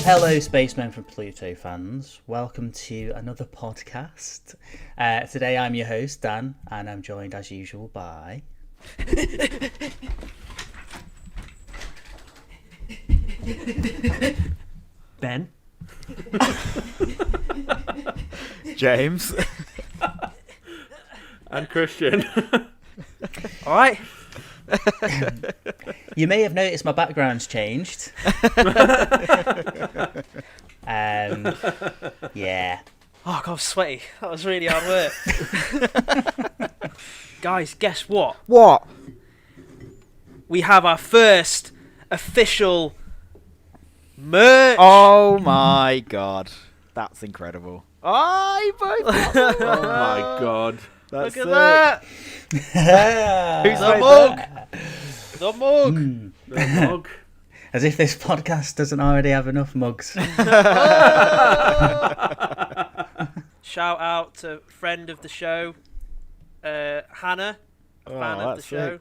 Hello, Spacemen from Pluto fans. Welcome to another podcast. Today I'm your host, Dan, and I'm joined as usual by... Ben. James. And Christian. Alright. You may have noticed my background's changed. Yeah. Oh, God, I'm sweaty. That was really hard work. Guys, guess what? What? We have our first official merch. Oh my god. That's incredible. Oh my god. That's Look at sick. that. Who's The made mug. that? The mug. The mug. As if this podcast doesn't already have enough mugs. Shout out to friend of the show, Hannah, a fan of the that's show. sick.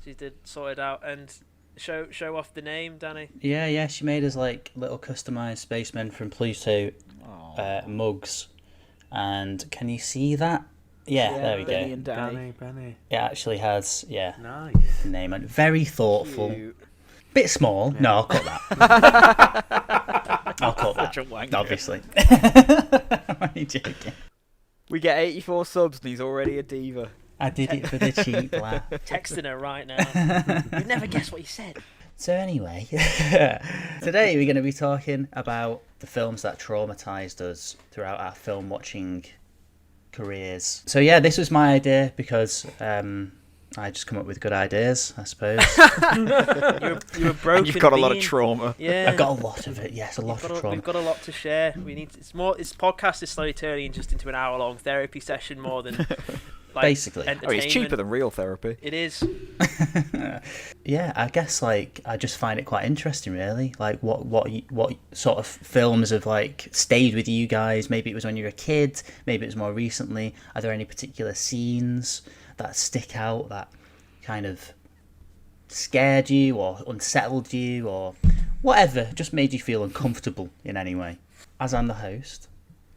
She did sort it out and show off the name, Danny. Yeah, she made us like little customised Spacemen from Pluto mugs. And can you see that? Yeah, there we Benny go. and Danny. Benny. It actually has, Nice. name on it. Very thoughtful. Cute. Bit small. No, I'll cut that. I'll cut that. Such a wanker. Obviously. I'm only joking. We get 84 subs and he's already a diva. I did it for the cheap laugh. Texting her right now. You'd never guess what he said. So anyway, today we're going to be talking about the films that traumatized us throughout our film watching careers. So yeah, this was my idea because I just come up with good ideas, I suppose. You were broken. You've got a lot of being. trauma. Yeah. I've got a lot of it. Yes, a lot of trauma. We've got a lot to share. We need. This podcast is slowly turning just into an hour-long therapy session more than like, Basically. Oh, it's cheaper than real therapy. It is. Yeah, I guess like I just find it quite interesting, really. Like what sort of films have like stayed with you guys? Maybe it was when you were a kid. Maybe it was more recently. Are there any particular scenes that stick out that kind of scared you or unsettled you or whatever, just made you feel uncomfortable in any way? As I'm the host,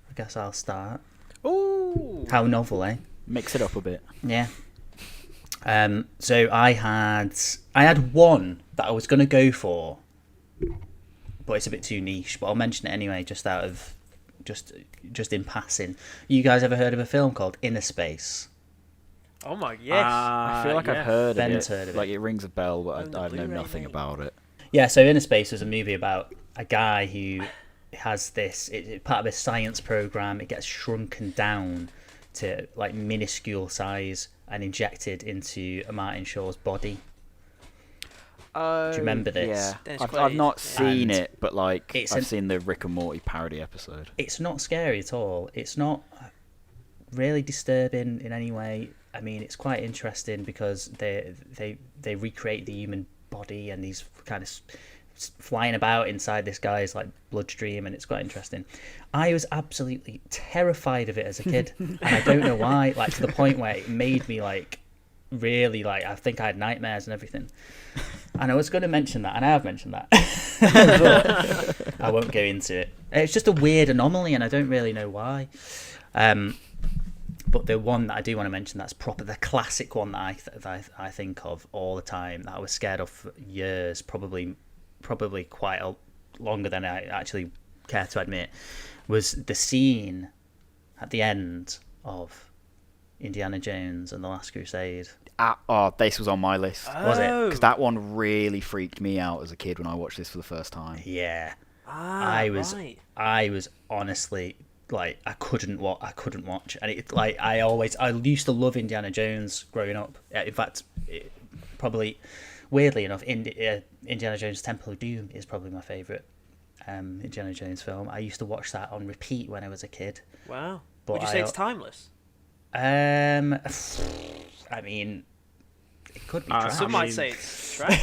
I guess I'll start. Ooh. How novel, eh? Mix it up a bit. Yeah. So I had one that I was going to go for, but it's a bit too niche, but I'll mention it anyway, just out of just in passing. You guys ever heard of a film called Inner Space? Oh my yes. I feel like I've heard Ben's of it. heard of it. Like it rings a bell, but I know Blu-ray, nothing mate. about it. Yeah, so Inner Space was a movie about a guy who has this, it's part of a science program. It gets shrunken down to like minuscule size and injected into a Martin Shaw's body. Do you remember this? Yeah, Dennis I've not Quaid. seen And it, but like it's I've seen the Rick and Morty parody episode. It's not scary at all. It's not really disturbing in any way. I mean, it's quite interesting because they recreate the human body and he's kind of flying about inside this guy's like bloodstream, and it's quite interesting. I was absolutely terrified of it as a kid, and I don't know why. Like to the point where it made me like really like I think I had nightmares and everything. And I was going to mention that, and I have mentioned that, but I won't go into it. It's just a weird anomaly, and I don't really know why. But the one that I do want to mention that's proper, the classic one that I think of all the time, that I was scared of for years, probably quite longer than I actually care to admit, was the scene at the end of Indiana Jones and the Last Crusade. This was on my list. Was it? Because that one really freaked me out as a kid when I watched this for the first time. Yeah. Right. I was honestly like I couldn't watch, and it like I used to love Indiana Jones growing up. In fact, probably weirdly enough, Indiana Jones Temple of Doom is probably my favourite Indiana Jones film. I used to watch that on repeat when I was a kid. Wow. But Would you say it's timeless? I mean, it could be trash. Some might say it's trash.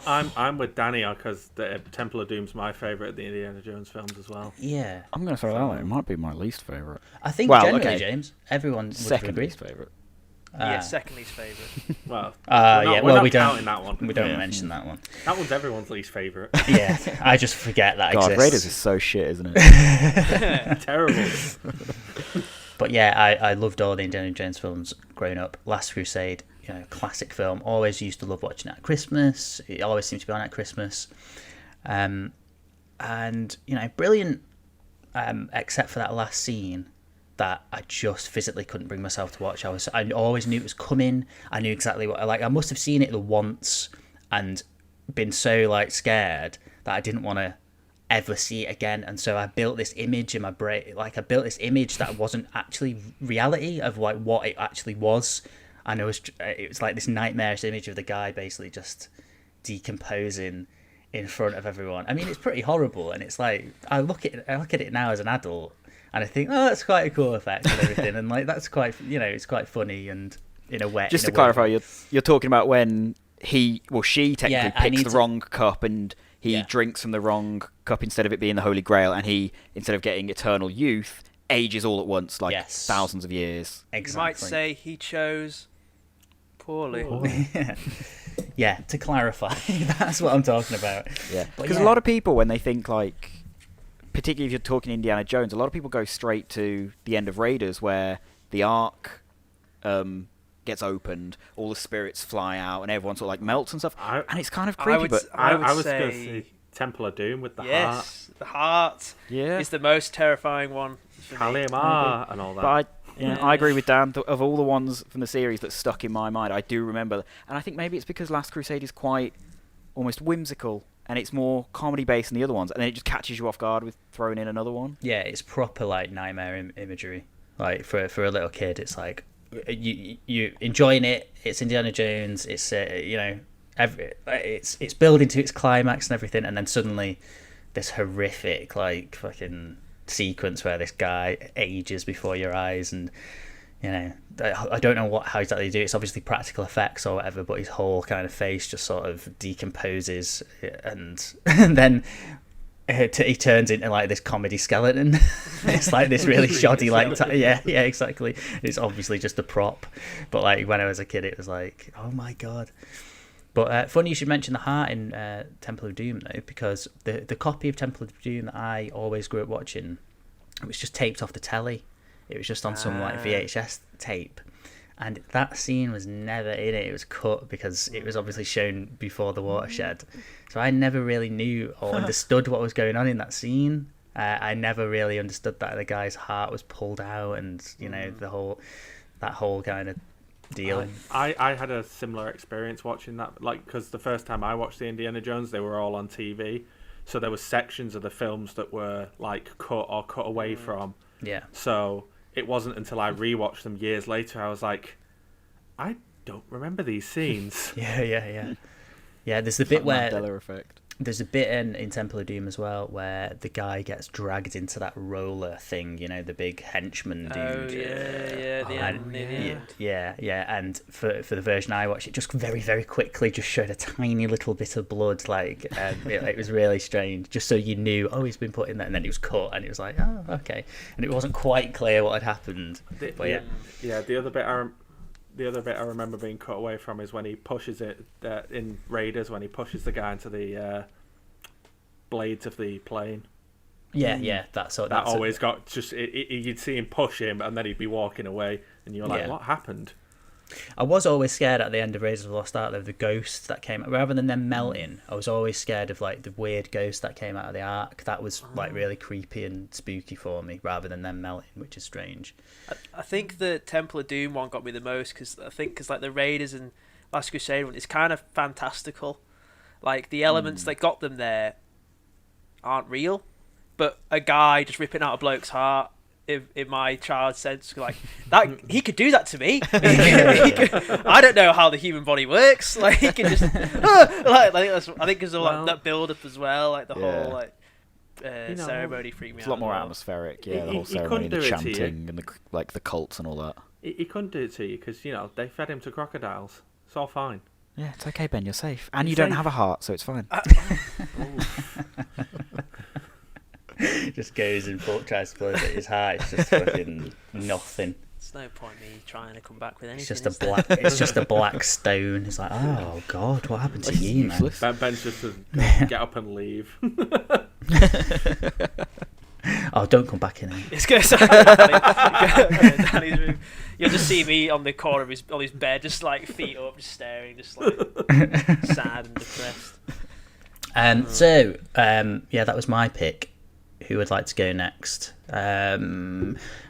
I'm with Danny because the Temple of Doom's my favourite of the Indiana Jones films as well. Yeah, I'm going to throw that out. It might be my least favourite. I think Well, generally, okay. James, everyone would Second agree. least favourite. Yeah, second least favourite. Well, yeah. we're not We counting don't. that one. We don't mention that one. That one's everyone's least favourite. Yeah, I just forget that God, exists. Raiders is so shit, isn't it? Terrible. But yeah, I loved all the Indiana Jones films growing up. Last Crusade, classic film. Always used to love watching it at Christmas. It always seemed to be on at Christmas. And brilliant. Except for that last scene that I just physically couldn't bring myself to watch. I always knew it was coming. I knew exactly what. I must have seen it the once and been so scared that I didn't want to ever see it again. And so I built this image in my brain. I built this image that wasn't actually reality of what it actually was. And it was this nightmarish image of the guy basically just decomposing in front of everyone. I mean, it's pretty horrible, and it's I look at it now as an adult, and I think, oh, that's quite a cool effect and everything, and that's quite, it's quite funny and in a way. Just to clarify, you're talking about when she technically picks the wrong cup and he drinks from the wrong cup instead of it being the Holy Grail, and he, instead of getting eternal youth, ages all at once, thousands of years. Exactly. You might say he chose poorly. Yeah, to clarify, that's what I'm talking about. Yeah, because a lot of people, when they think particularly if you're talking Indiana Jones, a lot of people go straight to the end of Raiders where the Ark gets opened, all the spirits fly out, and everyone sort of melts and stuff. And it's kind of creepy. I was going to say Temple of Doom with the heart. Yes, the heart is the most terrifying one. Kalimar and all that. But I agree with Dan. Of all the ones from the series that stuck in my mind, I do remember. And I think maybe it's because Last Crusade is quite almost whimsical, and it's more comedy-based than the other ones, and then it just catches you off guard with throwing in another one. Yeah, it's proper nightmare imagery. For a little kid, it's you enjoying it. It's Indiana Jones. It's it's building to its climax and everything, and then suddenly this horrific fucking sequence where this guy ages before your eyes, and I don't know how exactly they do it. It's obviously practical effects or whatever, but his whole kind of face just sort of decomposes, and then he turns into this comedy skeleton. It's this really shoddy yeah, exactly. It's obviously just a prop, but when I was a kid it was oh my god. But funny you should mention the heart in Temple of Doom, though, because the copy of Temple of Doom that I always grew up watching, it was just taped off the telly. It was just on some VHS tape. And that scene was never in it. It was cut because it was obviously shown before the watershed. So I never really knew or understood what was going on in that scene. I never really understood that the guy's heart was pulled out and, that whole kind of deal. I had a similar experience watching that, because the first time I watched the Indiana Jones, they were all on TV, so there were sections of the films that were cut or cut away from. Yeah. So it wasn't until I rewatched them years later I was I don't remember these scenes. Yeah. There's the bit where Mandela effect. There's a bit in Temple of Doom as well where the guy gets dragged into that roller thing, the big henchman dude. Oh, yeah, the end. Yeah, and for the version I watched, it just very, very quickly just showed a tiny little bit of blood, it was really strange, just so you knew, he's been put in there, and then he was cut, and it was oh, okay. And it wasn't quite clear what had happened. The other bit I remember being cut away from is when he pushes it in Raiders, when he pushes the guy into the blades of the plane. Yeah, that always got just you'd see him push him, and then he'd be walking away, and you're what happened? I was always scared at the end of Raiders of the Lost Ark of the ghosts that came out. Rather than them melting, I was always scared of the weird ghost that came out of the Ark. That was really creepy and spooky for me, rather than them melting, which is strange. I think the Temple of Doom one got me the most because the Raiders and Last Crusade one is kind of fantastical. The elements that got them there aren't real, but a guy just ripping out a bloke's heart, in my child sense, that he could do that to me. I don't know how the human body works. He can just I think because of that build up as well, the whole ceremony freaked me out. It's a lot more atmospheric, the whole ceremony, the chanting and the cults and all that. He couldn't do it to you because they fed him to crocodiles. It's all fine. Yeah, it's okay, Ben. You're safe, and you don't have a heart, so it's fine. Just goes and tries to blow at his heart. It's just fucking nothing. There's no point me trying to come back with anything. It's just a black. It's just a black stone. It's like, oh God, what happened to you, man? Ben's just to get up and leave. Oh, don't come back in here. It's going to Danny's room. You'll just see me on the corner of his bed, just like feet up, just staring, just like sad and depressed. So, that was my pick. Who would like to go next? How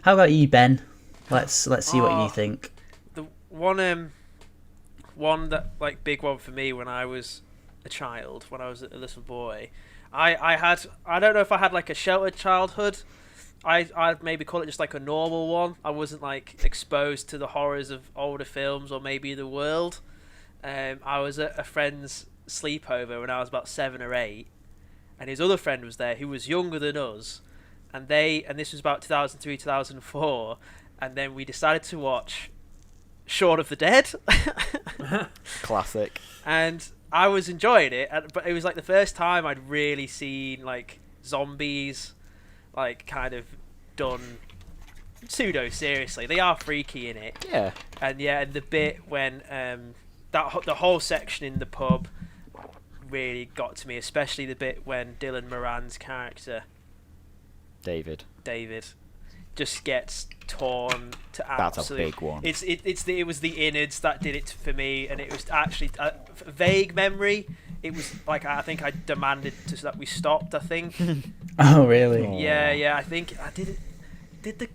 about you, Ben? Let's see what you think. The one that like big one for me when I was a child, when I was a little boy. I don't know if I had like a sheltered childhood. I'd maybe call it just like a normal one. I wasn't like exposed to the horrors of older films or maybe the world. I was at a friend's sleepover when I was about 7 or 8, and his other friend was there who was younger than us, and this was about 2003, 2004, and then we decided to watch Shaun of the Dead. Classic. And I was enjoying it, but it was like the first time I'd really seen like zombies, like kind of done pseudo seriously. They are freaky in it. Yeah. And the bit when the whole section in the pub really got to me, especially the bit when Dylan Moran's character David just gets torn to absolute. That's a big one. It was the innards that did it for me, and it was actually a vague memory. It was like I think I demanded that we stopped. I think. Oh really? Yeah. I think I did it.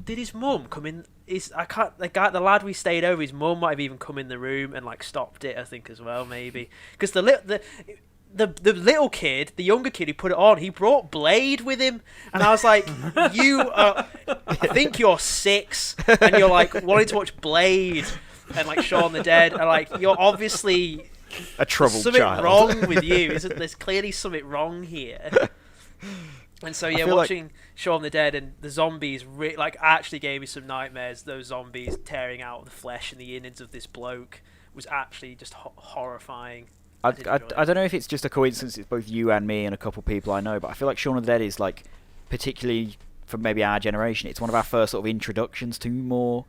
Did his mum come in? The lad we stayed over, his mum might have even come in the room and like stopped it. I think as well, maybe because the little kid, the younger kid who put it on, he brought Blade with him, and I was like, I think you're 6, and you're like wanting to watch Blade and like Shaun the Dead, and like you're obviously a troubled something child. wrong with you. There's clearly something wrong here. And so watching Shaun the Dead and the zombies actually gave me some nightmares. Those zombies tearing out the flesh and the innards of this bloke was actually just horrifying. I don't know if it's just a coincidence. It's both you and me and a couple of people I know, but I feel like Shaun of the Dead is like, particularly for maybe our generation, it's one of our first sort of introductions to more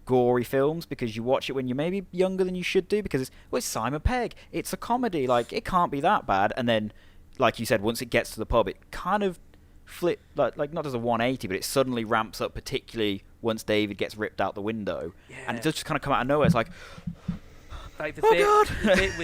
gory films, because you watch it when you're maybe younger than you should do, because it's Simon Pegg, it's a comedy, like it can't be that bad. And then, like you said, once it gets to the pub, it kind of flip like not as a 180, but it suddenly ramps up, particularly once David gets ripped out the window, and it does just kind of come out of nowhere. It's like the bit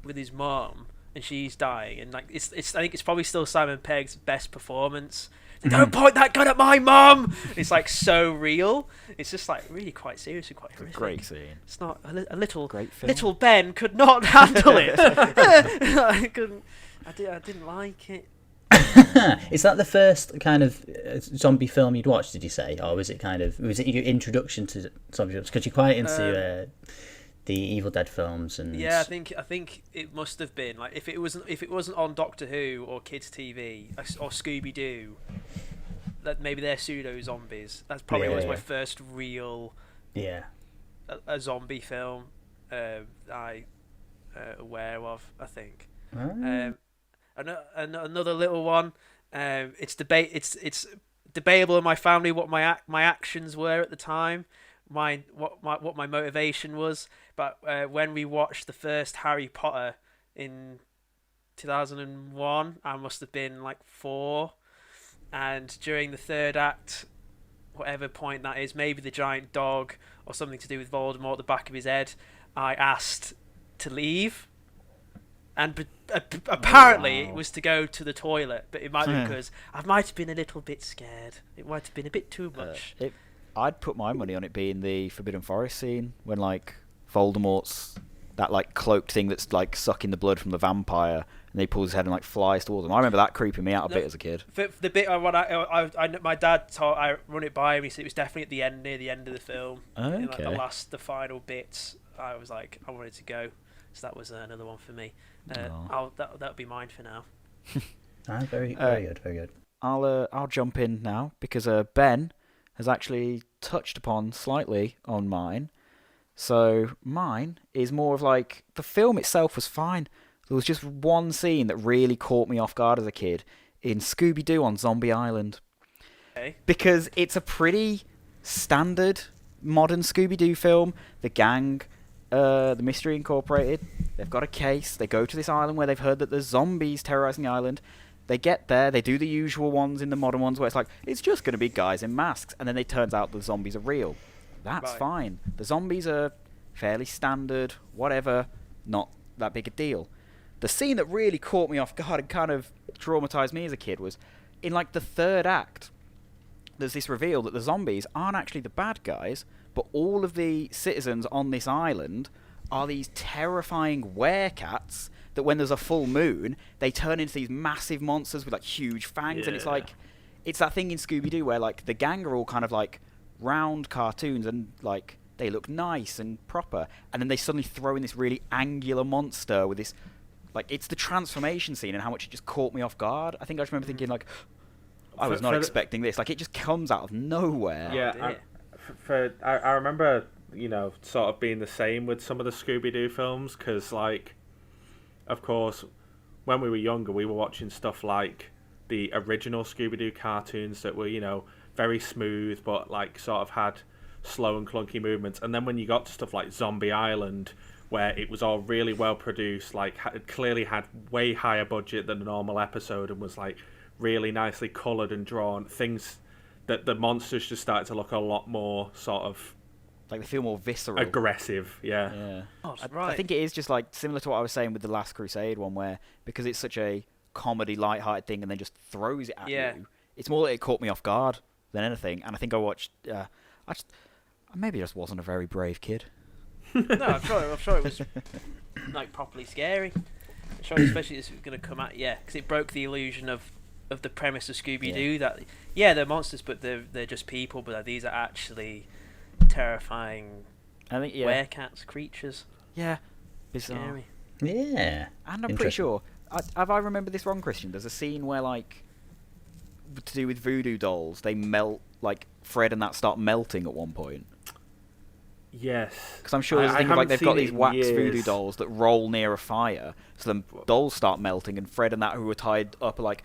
with his mom, and she's dying, and like it's I think it's probably still Simon Pegg's best performance. Like, don't point that gun at my mom. It's like so real. It's just like really quite serious and quite horrific. Great scene. It's not a little great film. Little Ben could not handle it. I didn't like it. Is that the first kind of zombie film you'd watched, did you say, or was it your introduction to zombie films? Because you're quite into the Evil Dead films, and I think it must have been like if it wasn't on Doctor Who or Kids TV or Scooby Doo, that maybe they're pseudo zombies. That's probably was my first real a zombie film I aware of, I think. Another little one. It's debatable in my family what my actions were at the time, what my motivation was. But when we watched the first Harry Potter in 2001, I must have been like 4, and during the third act, whatever point that is, maybe the giant dog or something to do with Voldemort at the back of his head, I asked to leave. And apparently it was to go to the toilet, but it might be because I might have been a little bit scared. It might have been a bit too much. I'd put my money on it being the Forbidden Forest scene when like Voldemort's that like cloaked thing that's like sucking the blood from the vampire, and he pulls his head and like flies towards him. I remember that creeping me out a bit as a kid. The bit my dad taught, I run it by him. He said it was definitely at the end, near the end of the film. Okay. In like the final bits, I was like, I wanted to go. So that was another one for me. That'll be mine for now. Very good, very good. I'll jump in now because Ben has actually touched upon slightly on mine. So mine is more of like the film itself was fine. There was just one scene that really caught me off guard as a kid in Scooby-Doo on Zombie Island. Okay. Because it's a pretty standard modern Scooby-Doo film. The gang, the Mystery Incorporated, they've got a case. They go to this island where they've heard that there's zombies terrorizing the island. They get there. They do the usual ones in the modern ones where it's like, it's just going to be guys in masks. And then it turns out the zombies are real. That's Right. fine. The zombies are fairly standard, whatever, not that big a deal. The scene that really caught me off guard and kind of traumatized me as a kid was in like the third act. There's this reveal that the zombies aren't actually the bad guys, but all of the citizens on this island are these terrifying werecats that when there's a full moon, they turn into these massive monsters with like huge fangs. And it's Yeah. like, it's that thing in Scooby-Doo where like the gang are all kind of like round cartoons and like they look nice and proper, and then they suddenly throw in this really angular monster with this, like, it's the transformation scene and how much it just caught me off guard. I think I just remember thinking like, I was not expecting this. Like, it just comes out of nowhere. Yeah, I remember, you know, sort of being the same with some of the Scooby-Doo films, because, like, of course, when we were younger, we were watching stuff like the original Scooby-Doo cartoons that were, you know, very smooth, but, like, sort of had slow and clunky movements. And then when you got to stuff like Zombie Island, where it was all really well produced, like, it clearly had way higher budget than a normal episode and was, like, really nicely coloured and drawn, things that the monsters just started to look a lot more sort of Like, they feel more visceral. aggressive. Yeah. Yeah. Oh, I right. think it is just like similar to what I was saying with the Last Crusade one, where because it's such a comedy, light-hearted thing, and then just throws it at you. It's more that it caught me off guard than anything. And I think I watched. Maybe I just wasn't a very brave kid. No, I'm sure it was like properly scary. I'm sure, especially this was going to come out, because it broke the illusion of the premise of Scooby-Doo that they're monsters, but they're just people, but these are actually terrifying I think werecats, creatures. Yeah, bizarre. Scary. Yeah. And I'm pretty Interesting. sure. Have I remembered this wrong, Christian? There's a scene where, like, to do with voodoo dolls, they melt, like, Fred and that start melting at one point. Yes. Because I'm sure there's a thing of, like, they've got these wax years. voodoo dolls that roll near a fire, so then dolls start melting, and Fred and that who are tied up are like,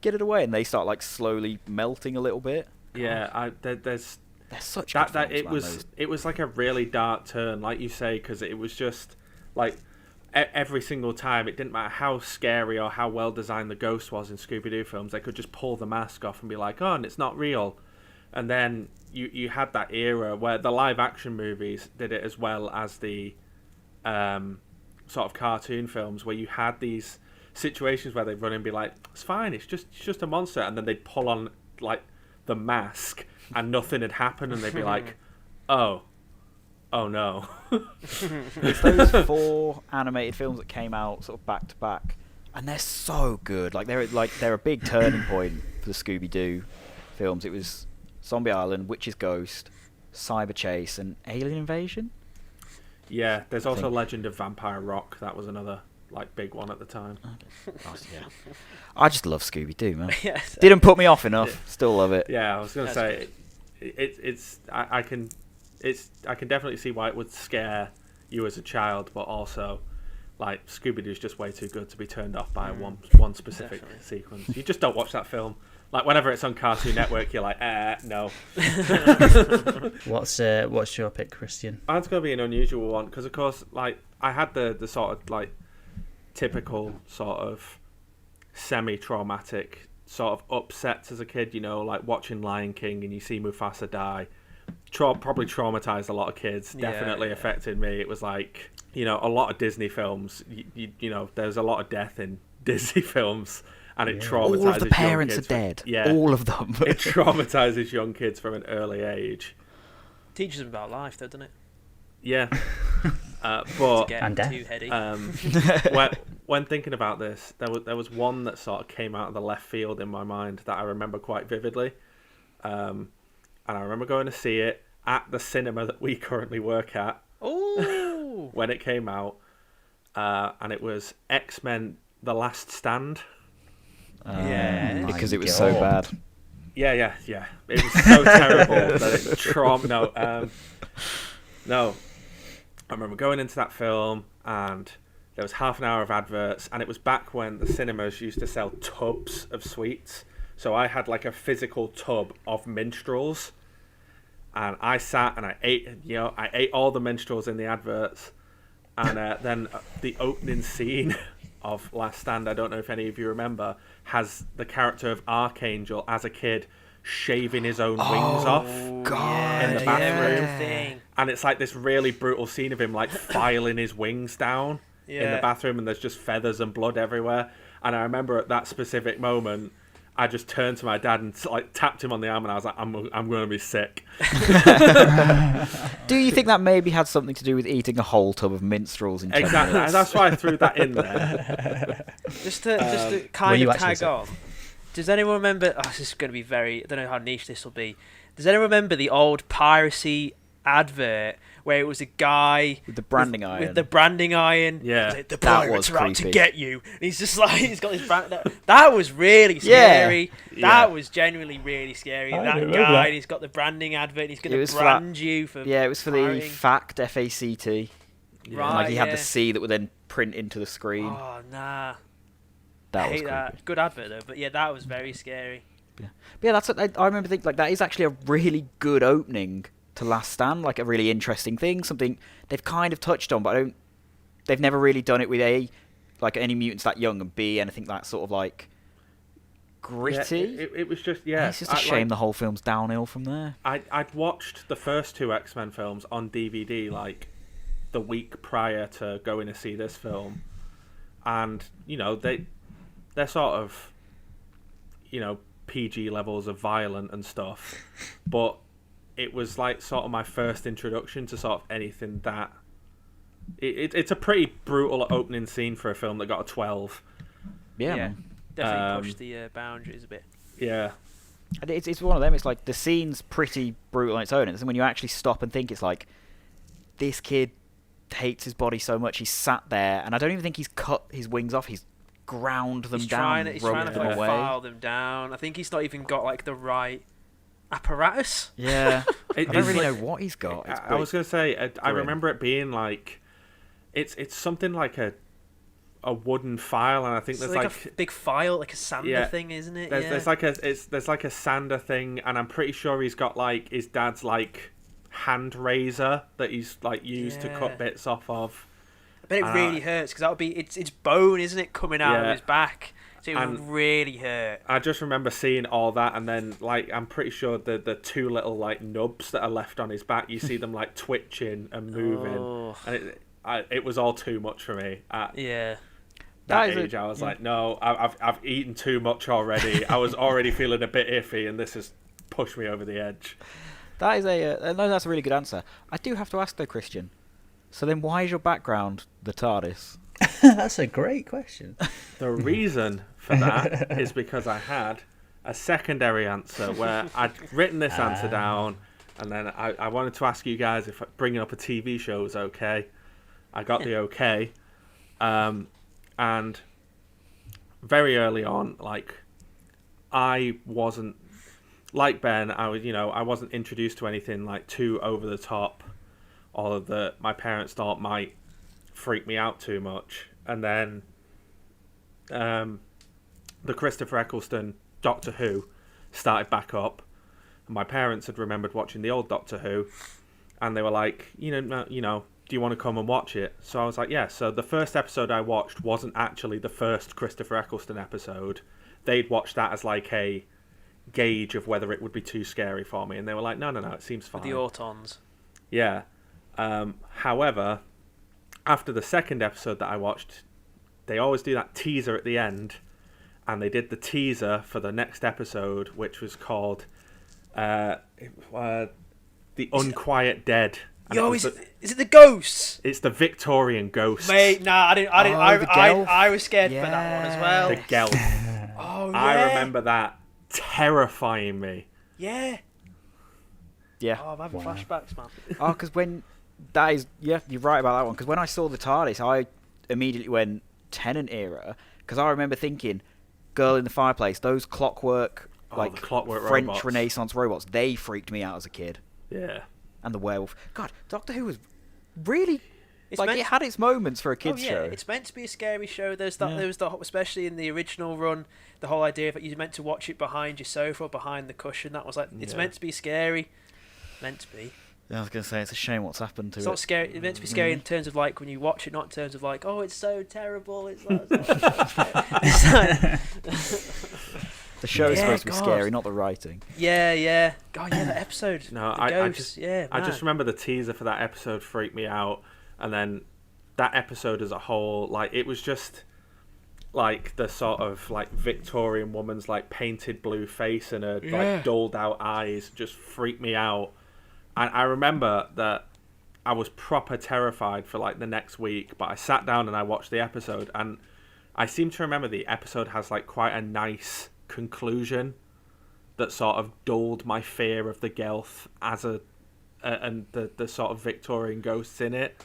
get it away, and they start, like, slowly melting a little bit. Yeah, there's They're such that good films, it man, was those. it was like a really dark turn, like you say, because it was just like every single time, it didn't matter how scary or how well designed the ghost was in Scooby-Doo films, they could just pull the mask off and be like, oh, and it's not real. And then you had that era where the live action movies did it as well as the sort of cartoon films, where you had these situations where they'd run in and be like, it's fine, it's just a monster, and then they'd pull on like the mask and nothing had happened, and they'd be like, oh no. It's those 4 animated films that came out sort of back to back, and they're so good. Like they're a big turning point for the Scooby-Doo films. It was Zombie Island, Witch's Ghost, Cyber Chase, and Alien Invasion. Yeah, there's also think. Legend of Vampire Rock. That was another like big one at the time. Yeah. I just love Scooby-Doo, man. Yes. Didn't put me off enough. Still love it. Yeah, I was gonna That's say, I can definitely see why it would scare you as a child, but also, like, Scooby-Doo's just way too good to be turned off by one specific Definitely. sequence. You just don't watch that film. Like, whenever it's on Cartoon Network, you're like, no. What's your pick, Christian? Mine's gonna be an unusual one because, of course, like, I had the sort of like typical sort of semi-traumatic sort of upsets as a kid, you know, like watching Lion King and you see Mufasa die. Probably traumatized a lot of kids. Definitely affected me. It was like, you know, a lot of Disney films. You know, there's a lot of death in Disney films, and it traumatizes. All of the parents young are kids dead. Yeah, All of them. it traumatizes young kids from an early age. Teaches them about life, though, doesn't it? Yeah, To but get And death. too heady. when thinking about this, there was one that sort of came out of the left field in my mind that I remember quite vividly, and I remember going to see it at the cinema that we currently work at Oh, when it came out, and it was X-Men: The Last Stand. Yeah. Because it was God. so bad. Yeah. It was so terrible that it No. I remember going into that film, and there was half an hour of adverts, and it was back when the cinemas used to sell tubs of sweets. So I had like a physical tub of minstrels, and I sat and I ate all the minstrels in the adverts, and then the opening scene of Last Stand, I don't know if any of you remember, has the character of Archangel as a kid shaving his own wings off God, in the bathroom. Yeah. And it's like this really brutal scene of him like filing his wings down in the bathroom, and there's just feathers and blood everywhere. And I remember at that specific moment, I just turned to my dad and like tapped him on the arm, and I was like, I'm going to be sick. Do you think that maybe had something to do with eating a whole tub of minstrels in 10 Exactly. minutes? That's why I threw that in there. Just to kind of tag on. Does anyone remember? Oh, this is going to be very. I don't know how niche this will be. Does anyone remember the old piracy advert where it was a guy with the branding iron? With the branding iron. Yeah, like, the pirates are out to creepy. get you. And he's just like he's got his brand. That was really scary. Yeah. That was genuinely really scary. That guy, and he's got the branding advert. And he's going to brand you for. Yeah, it was for pirating. the FACT, FACT. Yeah. Right. Like he had the C that would then print into the screen. Oh nah. That I was hate creepy. that. Good advert though, but yeah, that was very scary. Yeah, but yeah, that's what I remember thinking. Like that is actually a really good opening to Last Stand. Like a really interesting thing. Something they've kind of touched on, but they've never really done it with any mutants that young, and B, anything that sort of like gritty. Yeah, it was just It's just a shame the whole film's downhill from there. I'd watched the first two X-Men films on DVD like the week prior to going to see this film, and they're sort of PG levels of violent and stuff, but it was like sort of my first introduction to sort of anything that it's a pretty brutal opening scene for a film that got a 12. Yeah. Definitely pushed the boundaries a bit. Yeah. And it's one of them. It's like the scene's pretty brutal on its own, and then when you actually stop and think, it's like this kid hates his body so much he's sat there, and I don't even think he's cut his wings off. He's ground them down, He's trying to rubbed them away. file them down. I think he's not even got like the right apparatus. Yeah, I don't really know like, what he's got. I was gonna say I remember it being like it's something like a wooden file, and I think It's there's like a big file, like a sander thing, isn't it? There's like a sander thing, and I'm pretty sure he's got like his dad's like hand razor that he's like used to cut bits off of. I bet it really hurts because that would be it's bone, isn't it, coming out of his back? So it would really hurt. I just remember seeing all that, and then like I'm pretty sure the two little like nubs that are left on his back, you see them like twitching and moving, and it was all too much for me. That age, I was like, no, I've eaten too much already. I was already feeling a bit iffy, and this has pushed me over the edge. That is no, that's a really good answer. I do have to ask though, Christian. So then, why is your background the TARDIS? That's a great question. The reason for that is because I had a secondary answer where I'd written this answer down, and then I wanted to ask you guys if bringing up a TV show was okay. I got the okay. And very early on, like, I wasn't like Ben. I wasn't introduced to anything like too over the top, or that my parents thought might freak me out too much. And then, the Christopher Eccleston Doctor Who started back up, and my parents had remembered watching the old Doctor Who, and they were like, do you want to come and watch it? So I was like, yeah. So the first episode I watched wasn't actually the first Christopher Eccleston episode. They'd watched that as like a gauge of whether it would be too scary for me. And they were like, no, it seems fine. The Autons. Yeah. However, after the second episode that I watched, they always do that teaser at the end. And they did the teaser for the next episode, which was called The Unquiet Dead. Is it the ghosts? It's the Victorian ghosts. Mate, nah, I didn't. I was scared for that one as well. The Gelf. Oh yeah. I remember that terrifying me. Yeah. Yeah. Oh, I'm having flashbacks, man. Oh, because when that is, you're right about that one. Because when I saw the TARDIS, I immediately went Tennant era. Because I remember thinking, Girl in the Fireplace, those clockwork, the clockwork French robots. Renaissance robots, they freaked me out as a kid. Yeah. And the werewolf. God, Doctor Who was really It's it had its moments for a kids show. It's meant to be a scary show. There was especially in the original run, the whole idea that you're meant to watch it behind your sofa or behind the cushion. That was like it's meant to be scary. Meant to be. I was going to say, it's a shame what's happened to It's it. not scary. It's meant to be scary in terms of like when you watch it, not in terms of like, oh, it's so terrible. It's like, The show is Yeah, supposed to be God. scary, not the writing. yeah. God, yeah, the episode. No, the I ghosts, just yeah, I just man. remember the teaser for that episode freaked me out, and then that episode as a whole, like it was just like the sort of like Victorian woman's like painted blue face and her like dulled out eyes just freaked me out. And I remember that I was proper terrified for like the next week, but I sat down and I watched the episode, and I seem to remember the episode has like quite a nice conclusion that sort of dulled my fear of the Gelth as and the sort of Victorian ghosts in it.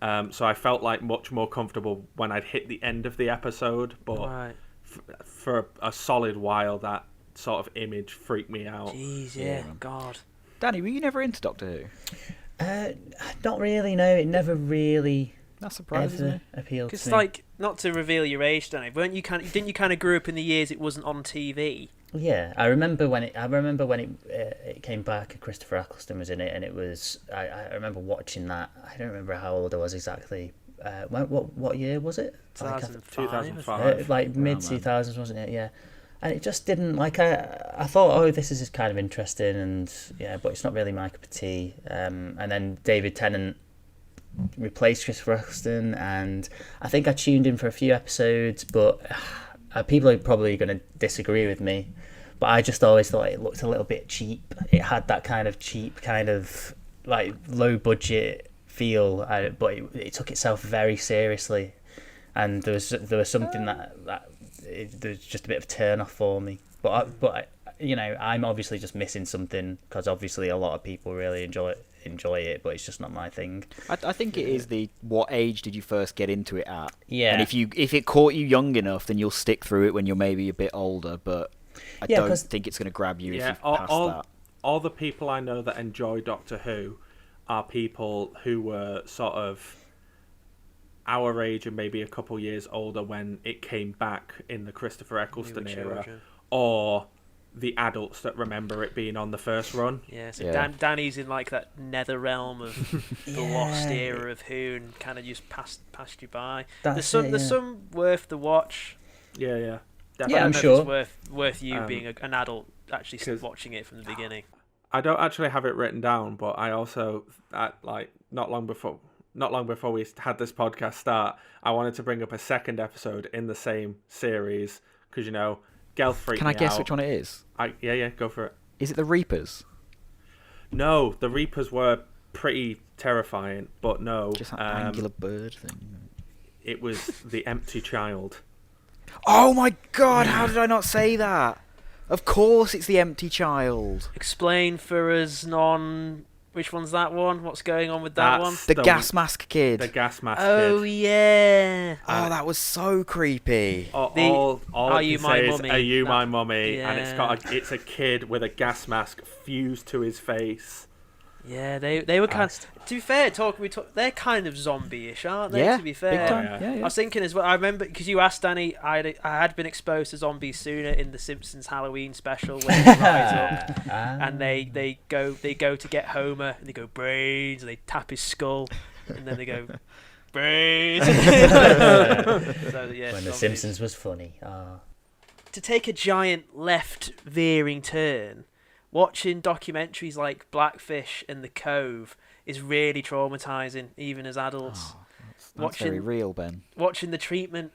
So I felt like much more comfortable when I'd hit the end of the episode, but Right. for a solid while that sort of image freaked me out. Jeez, Yeah, yeah, man. God. Danny, were you never into Doctor Who? Not really. No, it never really That surprises ever me. appealed Because to me. like, not to reveal your age, Danny, didn't you kind of grew up in the years it wasn't on TV? Yeah, I remember when it came back. Christopher Eccleston was in it, and it was. I remember watching that. I don't remember how old I was exactly. What year was it? 2005. Like mid 2000s, wasn't it? Yeah, and it just didn't like. I thought, oh, this is kind of interesting, and yeah, but it's not really my cup of tea. And then David Tennant replaced Christopher Eccleston, and I think I tuned in for a few episodes, but people are probably going to disagree with me. But I just always thought it looked a little bit cheap. It had that kind of cheap, kind of like low budget feel, but it took itself very seriously, and there was something that there was just a bit of a turn off for me. But you know, I'm obviously just missing something, because obviously a lot of people really enjoy it, but it's just not my thing. I think it is what age did you first get into it at? Yeah. And if it caught you young enough, then you'll stick through it when you're maybe a bit older. But I don't think it's going to grab you if you've passed that. All the people I know that enjoy Doctor Who are people who were sort of our age and maybe a couple years older when it came back in the Christopher Eccleston era, or the adults that remember it being on the first run. Yeah, so Danny's in like that nether realm of the lost era of Who, and kind of just passed you by. There's some worth the watch. Yeah. Yeah, I'm If sure. it's worth you being an adult actually watching it from the beginning. I don't actually have it written down, but I also not long before we had this podcast start, I wanted to bring up a second episode in the same series because Gelth freaked me out. Can I guess which one it is? Yeah, go for it. Is it the Reapers? No, the Reapers were pretty terrifying, but no. Just that angular bird thing. It was The Empty Child. Oh my god, how did I not say that? Of course it's The Empty Child. Explain for us, which one's that one? What's going on with that one? The gas mask kid. The gas mask kid. Oh, yeah. Oh, that was so creepy. All Are You My is, Mummy? Are You My Mummy? Yeah. And it's a kid with a gas mask fused to his face. Yeah, they were kind of... To be fair, they're kind of zombie-ish, aren't they, Yeah, to be fair? big time. Yeah. Yeah. I was thinking as well, I remember, because you asked Danny, I had been exposed to zombies sooner in the Simpsons Halloween special when they rise up, and they go to get Homer, and they go, brains, and they tap his skull, and then they go, brains. So, yeah, When The zombies. Simpsons was funny. To take a giant left veering turn, watching documentaries like Blackfish and The Cove is really traumatizing, even as adults. That's very real, Ben. Watching the treatment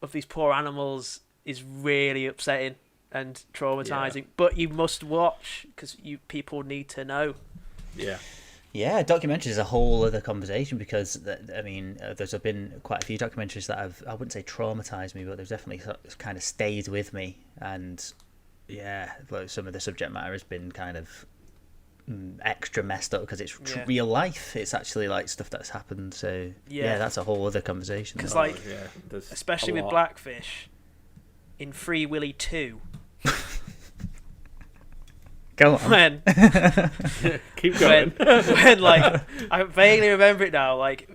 of these poor animals is really upsetting and traumatizing. But you must watch because people need to know. Yeah, documentaries is a whole other conversation, because there's been quite a few documentaries that I wouldn't say traumatized me, but they've definitely kind of stayed with me. And yeah, like some of the subject matter has been kind of extra messed up because it's real life. It's actually like stuff that's happened. So yeah, that's a whole other conversation. Because especially with Blackfish, in Free Willy 2. Go on. When Keep going. when I vaguely remember it now. Like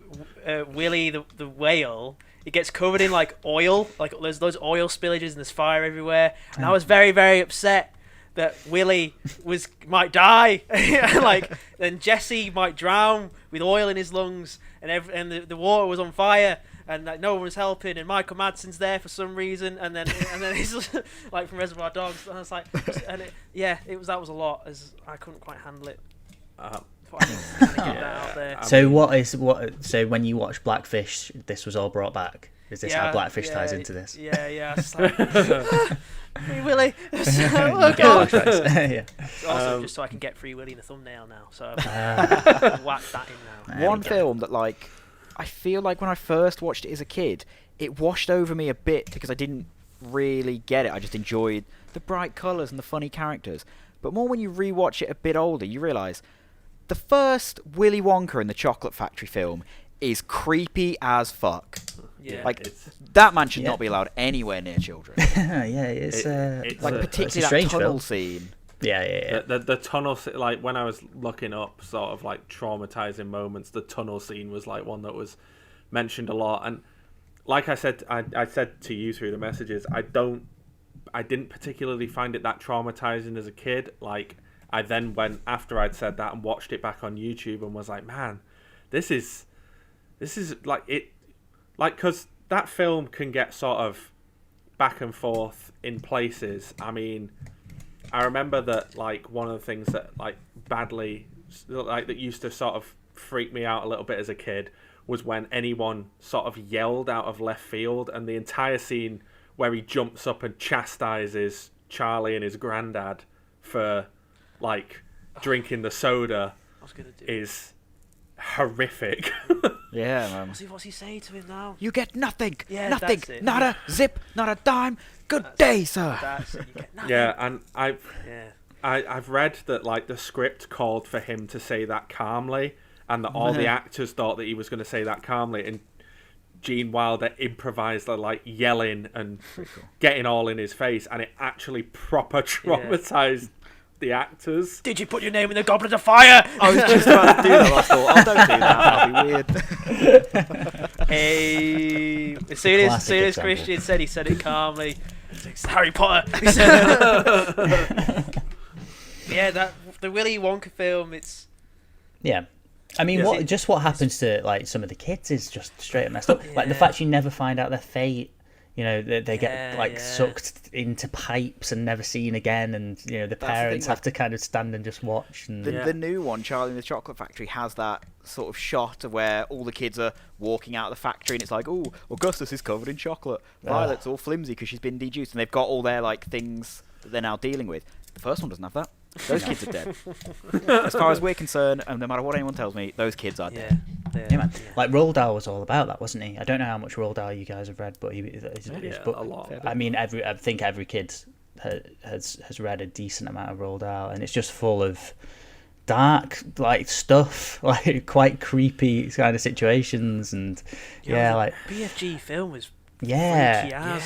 Willy the whale, it gets covered in like oil. Like there's oil spillages and there's fire everywhere. And I was very, very upset that Willie might die, like then Jesse might drown with oil in his lungs, and the water was on fire, and no one was helping, and Michael Madsen's there for some reason, and then he's like from Reservoir Dogs, and I was like, that was a lot, as I couldn't quite handle it. So when you watch Blackfish, this was all brought back? Is this how Blackfish ties into this? Yeah. Like, Free Willy. Also, just so I can get Free Willy in the thumbnail now. So whack that in now. One film that, like, I feel like when I first watched it as a kid, it washed over me a bit because I didn't really get it. I just enjoyed the bright colours and the funny characters. But more when you rewatch it a bit older, you realise the first Willy Wonka in the Chocolate Factory film is creepy as fuck. Yeah, like that man should not be allowed anywhere near children. It's like particularly that tunnel scene. The tunnel, like when I was looking up sort of like traumatizing moments, the tunnel scene was like one that was mentioned a lot. And like I said, I said to you through the messages, I didn't particularly find it that traumatizing as a kid. Like I then went after I'd said that and watched it back on YouTube and was like, man, this is like it, like, because that film can get sort of back and forth in places. I mean, I remember that like one of the things that like badly, like that used to sort of freak me out a little bit as a kid was when anyone sort of yelled out of left field, and the entire scene where he jumps up and chastises Charlie and his granddad for like drinking the soda is horrific. Yeah, man. What's he saying to him now? You get nothing. Yeah, nothing. that's it. Not a zip. Not a dime. Good day, sir. That's it. You get nothing. Yeah, and I've read that like the script called for him to say that calmly, and that all the actors thought that he was going to say that calmly, and Gene Wilder improvised like yelling and getting all in his face, and it actually proper traumatized the actors. Did you put your name in the Goblet of Fire? I was just about to do that. I thought, don't do that. That'll be weird. Hey, as soon as Christian said he said it calmly. It's Harry Potter. The Willy Wonka film. It's I mean, what happens to like some of the kids is just straight up messed up. Like the fact you never find out their fate. You know, they get like sucked into pipes and never seen again, and you know the parents have to kind of stand and just watch. And the new one, Charlie and the Chocolate Factory, has that sort of shot of where all the kids are walking out of the factory, and it's like, oh, Augustus is covered in chocolate, Violet's all flimsy because she's been dejuiced, and they've got all their like things that they're now dealing with. The first one doesn't have that. Those kids are dead. As far as we're concerned, and no matter what anyone tells me, those kids are dead. Yeah, man. Like Roald Dahl was all about that, wasn't he? I don't know how much Roald Dahl you guys have read, but a lot. I mean, I think every kid has read a decent amount of Roald Dahl, and it's just full of dark like stuff, like quite creepy kind of situations, and like BFG film is freaky as.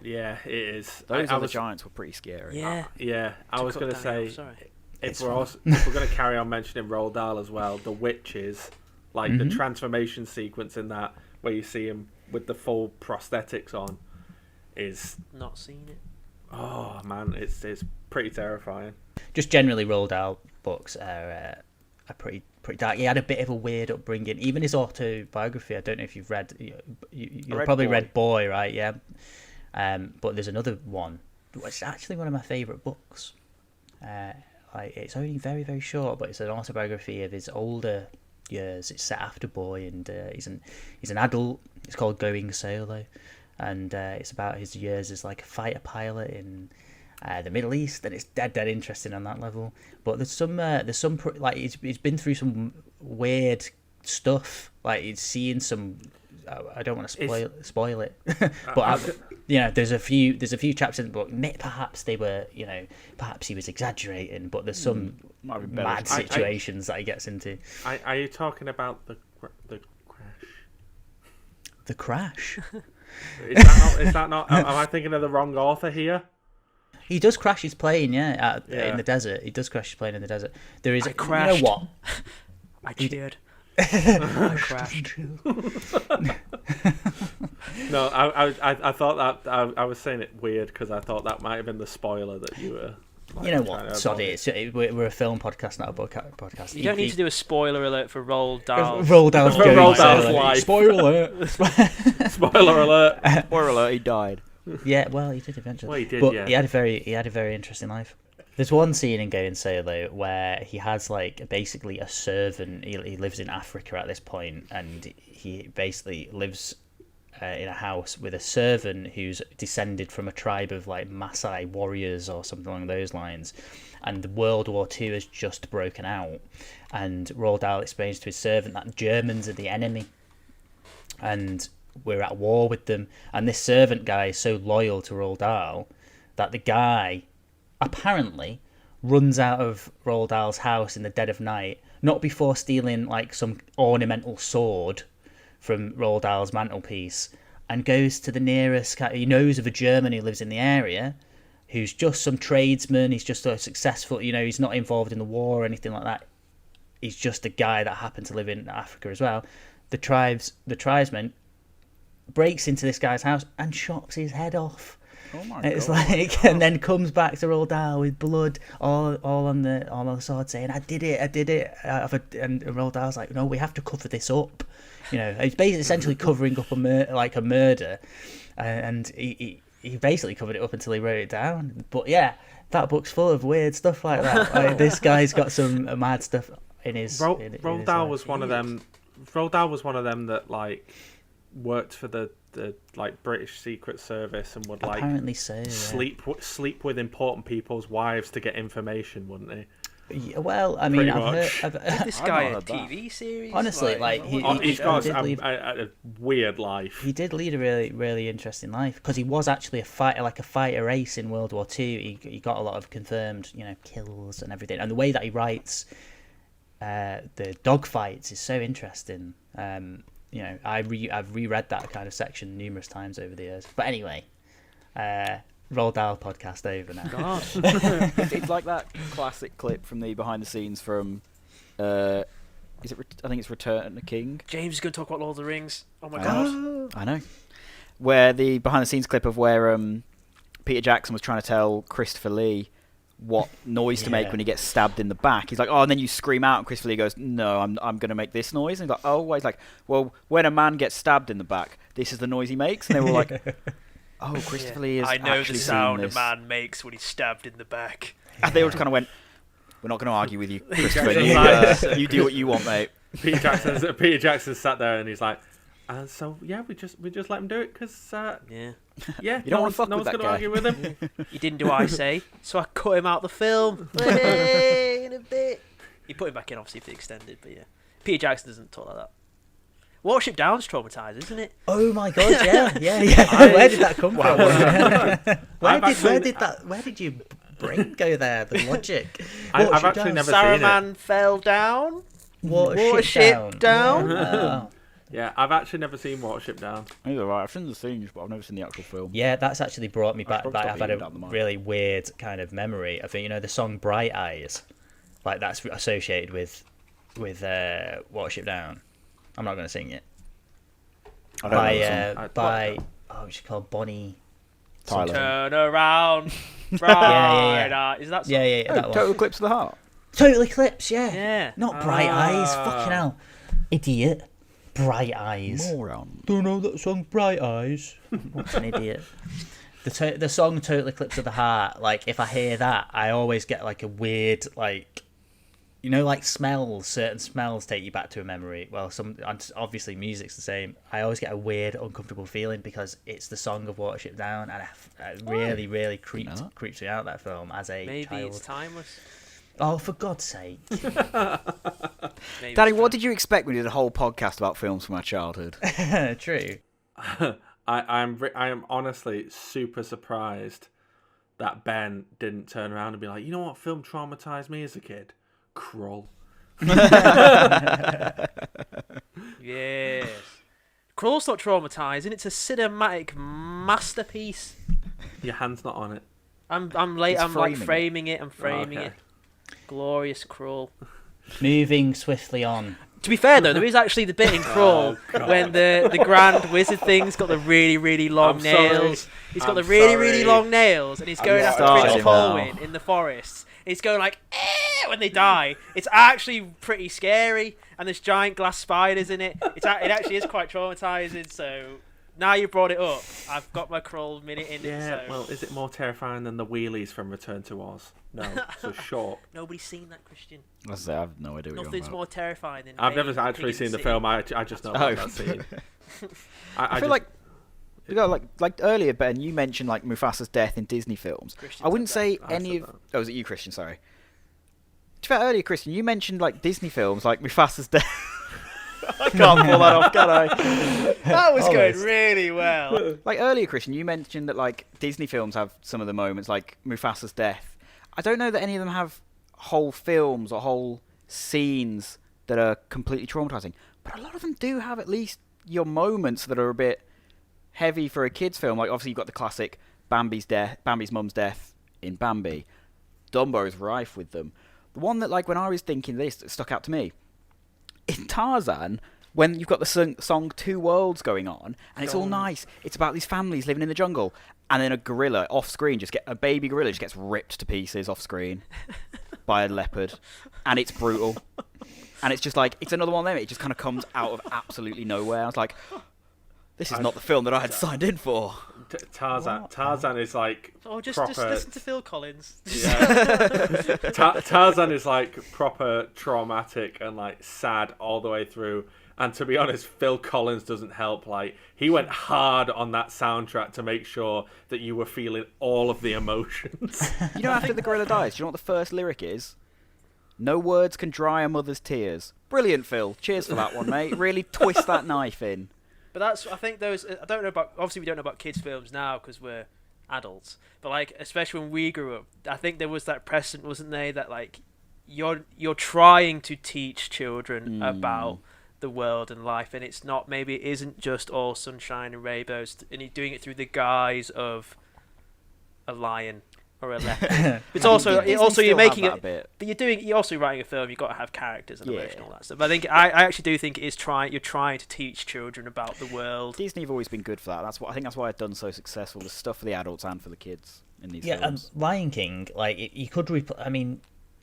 Yeah, it is. Those other giants were pretty scary. Yeah. I was going to say, if we're going to carry on mentioning Roald Dahl as well, the witches, like the transformation sequence in that, where you see him with the full prosthetics on, is not seen it. Oh man, it's pretty terrifying. Just generally, Roald Dahl books are pretty dark. He had a bit of a weird upbringing. Even his autobiography, I don't know if you've read. You've probably read Boy, right? Yeah. But there's another one, which is actually one of my favourite books. Like it's only very, very short, but it's an autobiography of his older years. It's set after Boy, and he's an adult. It's called Going Solo, and it's about his years as like a fighter pilot in the Middle East, and it's dead interesting on that level. But there's some like he's been through some weird stuff. Like he's seeing some. I don't want to spoil it, but there's a few chapters in the book. Perhaps they were, perhaps he was exaggerating, but there's some mad situations that he gets into. Are you talking about the crash? The Crash? Is that not? Am I thinking of the wrong author here? He does crash his plane, in the desert. He does crash his plane in the desert. There is. I crashed. You know what? I cheered. I crashed. No, I thought that I was saying it weird because I thought that might have been the spoiler that you were. Like, You know trying what? to Sod avoid it. We're a film podcast, not a book podcast. You don't need to do a spoiler alert for Roald Dahl. Roald Dahl's For going Roald solo. Dahl's life. Spoiler. Spoiler alert. Spoiler alert, he died. Yeah, well, he did eventually. Well, he did, but yeah. he had a very interesting life. There's one scene in Going Solo where he has like basically a servant. He lives in Africa at this point, and he basically lives in a house with a servant who's descended from a tribe of like Maasai warriors or something along those lines. And World War II has just broken out, and Roald Dahl explains to his servant that Germans are the enemy, and we're at war with them. And this servant guy is so loyal to Roald Dahl that the guy apparently runs out of Roald Dahl's house in the dead of night, not before stealing like some ornamental sword from Roald Dahl's mantelpiece, and goes to the nearest. He knows of a German who lives in the area, who's just some tradesman. He's just a successful. He's not involved in the war or anything like that. He's just a guy that happened to live in Africa as well. The tribesman breaks into this guy's house and chops his head off. Oh my It's God. like, and then comes back to Roald Dahl with blood all on the sword, saying, "I did it." And Roald Dahl's like, "No, we have to cover this up." He's basically essentially covering up a murder, and he basically covered it up until he wrote it down. But yeah, that book's full of weird stuff like that. Like, this guy's got some mad stuff in his. Roald Dahl was one of them. Roald Dahl was one of them that like worked for the like British Secret Service and would like apparently so, yeah. sleep with important people's wives to get information, wouldn't he? Yeah, well, I mean, Pretty I've much. heard. This guy not a heard that. TV series. Honestly, like, He's got did lead- a weird life. He did lead a really, really interesting life because he was actually a fighter ace in World War II. He got a lot of confirmed, kills and everything. And the way that he writes the dogfights is so interesting. I've reread that kind of section numerous times over the years. But anyway, Roald Dahl podcast over now. God. It's like that classic clip from the behind the scenes from I think it's Return of the King. James is going to talk about Lord of the Rings. Oh my I God. know. I know. Where the behind the scenes clip of where Peter Jackson was trying to tell Christopher Lee what noise to make when he gets stabbed in the back. He's like, "Oh," and then you scream out, and Christopher Lee goes, "No, I'm going to make this noise." And he's like, "Oh," he's like, "Well, when a man gets stabbed in the back, this is the noise he makes." And they were like, "Oh, Christopher Lee is I know the actually sound seeing a this." man makes when he's stabbed in the back. And they all just kind of went, "We're not going to argue with you, Christopher. Jackson's You do what you want, mate." Peter Jackson sat there and he's like, "So yeah, we just let him do it because Yeah. yeah, You don't wanna fuck no with one's that gonna guy." argue with him." He didn't do what I say, so I cut him out the film. Hey, in a bit. He put him back in, obviously, for the extended, but yeah. Peter Jackson doesn't talk like that. Watership Down's Traumatized, isn't it? Oh my God! Yeah. Where did that come from? Where did your brain go there? The logic. I've actually never seen it. Saruman fell down. Watership Down. Oh. Yeah, I've actually never seen Watership Down. He's alright. I've seen the scenes, but I've never seen the actual film. Yeah, that's actually brought me back. should Like, probably I've stop had eating down the a mic. really weird kind of memory. I think the song "Bright Eyes," like that's associated with Watership Down. I'm not going to sing it. I don't know the song. By she's called Bonnie. Tyler. Turn around. Bright Yeah. Eyes. Is that song? Yeah, Oh, that one. Total Eclipse of the Heart. Total Eclipse, yeah. Yeah. Not Bright Eyes. Fucking hell, idiot. Bright Eyes. Moron. Don't know that song, Bright Eyes. What an idiot. The song Total Eclipse of the Heart, like, if I hear that, I always get, like, a weird, like, like smells. Certain smells take you back to a memory. Well, obviously music's the same. I always get a weird, uncomfortable feeling because it's the song of Watership Down, and it really, really creeps me out, that film, as a Maybe child. it's timeless. Oh, for God's sake. Maybe Daddy, it's what did you expect when we did a whole podcast about films from our childhood? True. I am honestly super surprised that Ben didn't turn around and be like, "You know what film traumatized me as a kid? Krull." Yes. Crawl's not traumatizing. It's a cinematic masterpiece. Your hand's not on it. I'm late. He's I'm like framing it. framing it. I'm framing Okay. it. Glorious Crawl. Moving swiftly on. To be fair though, there is actually the bit in Crawl when the grand wizard thing's got the really, really long nails. He's got the really, really long nails, and he's going after Prince Corwin in the forests. He's going like, when they die. It's actually pretty scary, and there's giant glass spiders in it. It actually is quite traumatizing. So now you brought it up, I've got my Crawl minute in. Yeah. Well, is it more terrifying than the wheelies from Return to Oz? No. So short. Nobody's seen that, Christian. I have no idea. Nothing's more terrifying than. I've never actually seen the film. I just know about that scene. I feel like. You know, like earlier, Ben, you mentioned like Mufasa's death in Disney films. Christian I wouldn't say I any said of. that. Oh, was it you, Christian? Sorry. To be fair, earlier, Christian, you mentioned like Disney films, like Mufasa's death. I can't pull that off, can I? That was going really well. Like earlier, Christian, you mentioned that like Disney films have some of the moments, like Mufasa's death. I don't know that any of them have whole films or whole scenes that are completely traumatizing, but a lot of them do have at least your moments that are a bit heavy for a kids' film. Like obviously you've got the classic Bambi's mum's death in Bambi. Dumbo is rife with them. The one that like when I was thinking this that stuck out to me in Tarzan, when you've got the song Two Worlds going on, and it's all nice. It's about these families living in the jungle, and then a gorilla off screen a baby gorilla just gets ripped to pieces off screen by a leopard, and it's brutal. And it's just like, it's another one of them. It just kind of comes out of absolutely nowhere. I was like, this is not the film that I had signed in for. Tarzan is like Just proper. listen to Phil Collins. Yeah. Tarzan is like proper traumatic and like sad all the way through. And to be honest, Phil Collins doesn't help. Like he went hard on that soundtrack to make sure that you were feeling all of the emotions. You know, after the gorilla dies, do you know what the first lyric is? No words can dry a mother's tears. Brilliant, Phil. Cheers for that one, mate. Really twist that knife in. But I think those, I don't know about, obviously we don't know about kids' films now because we're adults, but like, especially when we grew up, I think there was that precedent, wasn't there, that like, you're trying to teach children about the world and life, and it's not, maybe it isn't just all sunshine and rainbows, and you're doing it through the guise of a lion or a leopard. It's also you're making it, but you're also writing a film. You've got to have characters and emotion and all that stuff. But I think I actually do think it is you're trying to teach children about the world. Disney have always been good for that. I think that's why it's done so successful. There's stuff for the adults and for the kids in these films. Lion King, like you could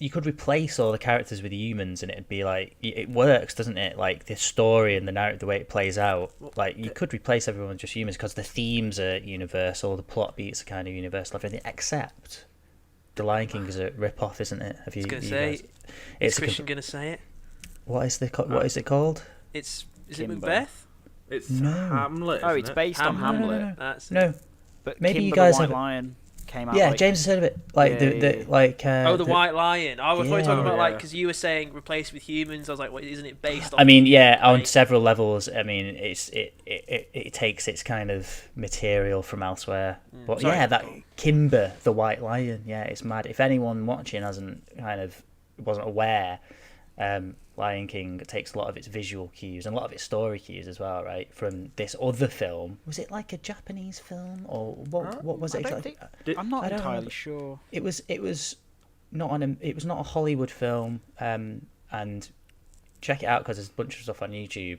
you could replace all the characters with humans, and it'd be like, it works, doesn't it? Like the story and the narrative, the way it plays out. Like you could replace everyone with just humans because the themes are universal, the plot beats are kind of universal, everything except the Lion King is a rip-off, isn't it? Is Christian going to say it? What is it called? Is it Macbeth? It's Hamlet. Oh, it's based on Hamlet. No. But maybe Kimber you guys the White have Lion came out. Yeah, James has heard of it. Like the White Lion. I was talking about like, because you were saying replace with humans. I was like, well, isn't it based on? I mean, on several levels. I mean, it takes its kind of material from elsewhere. But that Kimber the White Lion. Yeah, it's mad. If anyone watching wasn't aware, Lion King takes a lot of its visual cues and a lot of its story cues as well, right? From this other film. Was it like a Japanese film or what? What was it exactly? I'm not entirely sure. It was not a Hollywood film. And check it out because there's a bunch of stuff on YouTube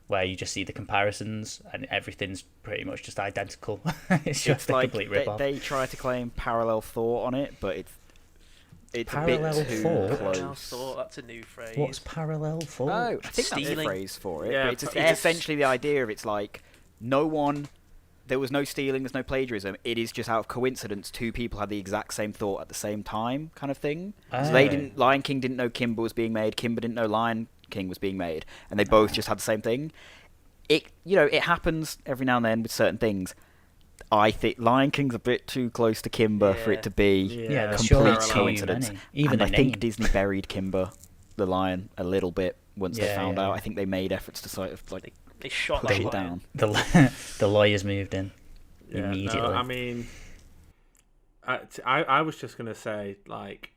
where you just see the comparisons and everything's pretty much just identical. It's just a complete rip-off. They try to claim parallel thought on it, but it's parallel a bit too thought? close. That's a new phrase. What's parallel thought? Oh, I think Stealing. that's the phrase for it. Yeah, but it's essentially the idea of, it's like there was no stealing, there's no plagiarism. It is just out of coincidence two people had the exact same thought at the same time, kind of thing. So Lion King didn't know Kimber was being made, Kimber didn't know Lion King was being made, and they both just had the same thing. It happens every now and then with certain things. I think Lion King's a bit too close to Kimber for it to be complete coincidence. Even and I think Disney buried Kimber the lion a little bit once they found out. I think they made efforts to sort of like they shot push it down. The lawyers moved in immediately. No, I mean, I was just gonna say, like,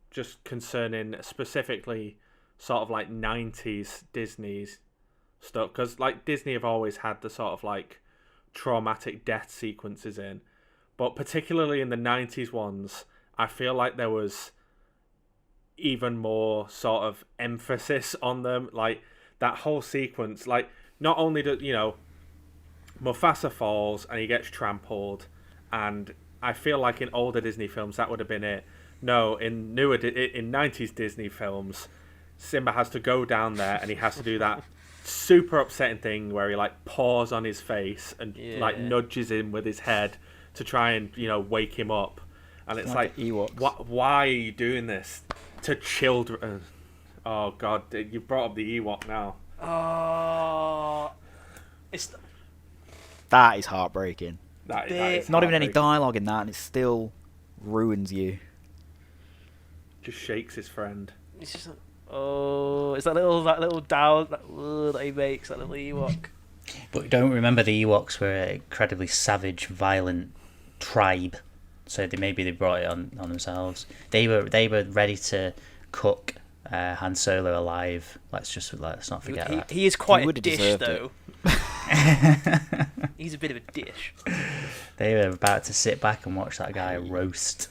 just concerning specifically sort of like 90s Disney's stuff, because like Disney have always had the sort of like traumatic death sequences in, but particularly in the 90s ones, I feel like there was even more sort of emphasis on them. Like that whole sequence, like not only do Mufasa falls and he gets trampled, and I feel like in older Disney films that would have been it. No, in 90s Disney films, Simba has to go down there and he has to do that super upsetting thing where he like paws on his face and like nudges him with his head to try and wake him up. And it's like why are you doing this to children? Oh god, you brought up the Ewok now. That is heartbreaking. That is not even any dialogue in that, and it still ruins you. Just shakes his friend. It's just it's that little down that he makes, that little Ewok. But don't remember the Ewoks were an incredibly savage, violent tribe, so maybe they brought it on themselves. They were ready to cook Han Solo alive. Let's not forget that. He is quite a dish, though. He's a bit of a dish. They were about to sit back and watch that guy roast.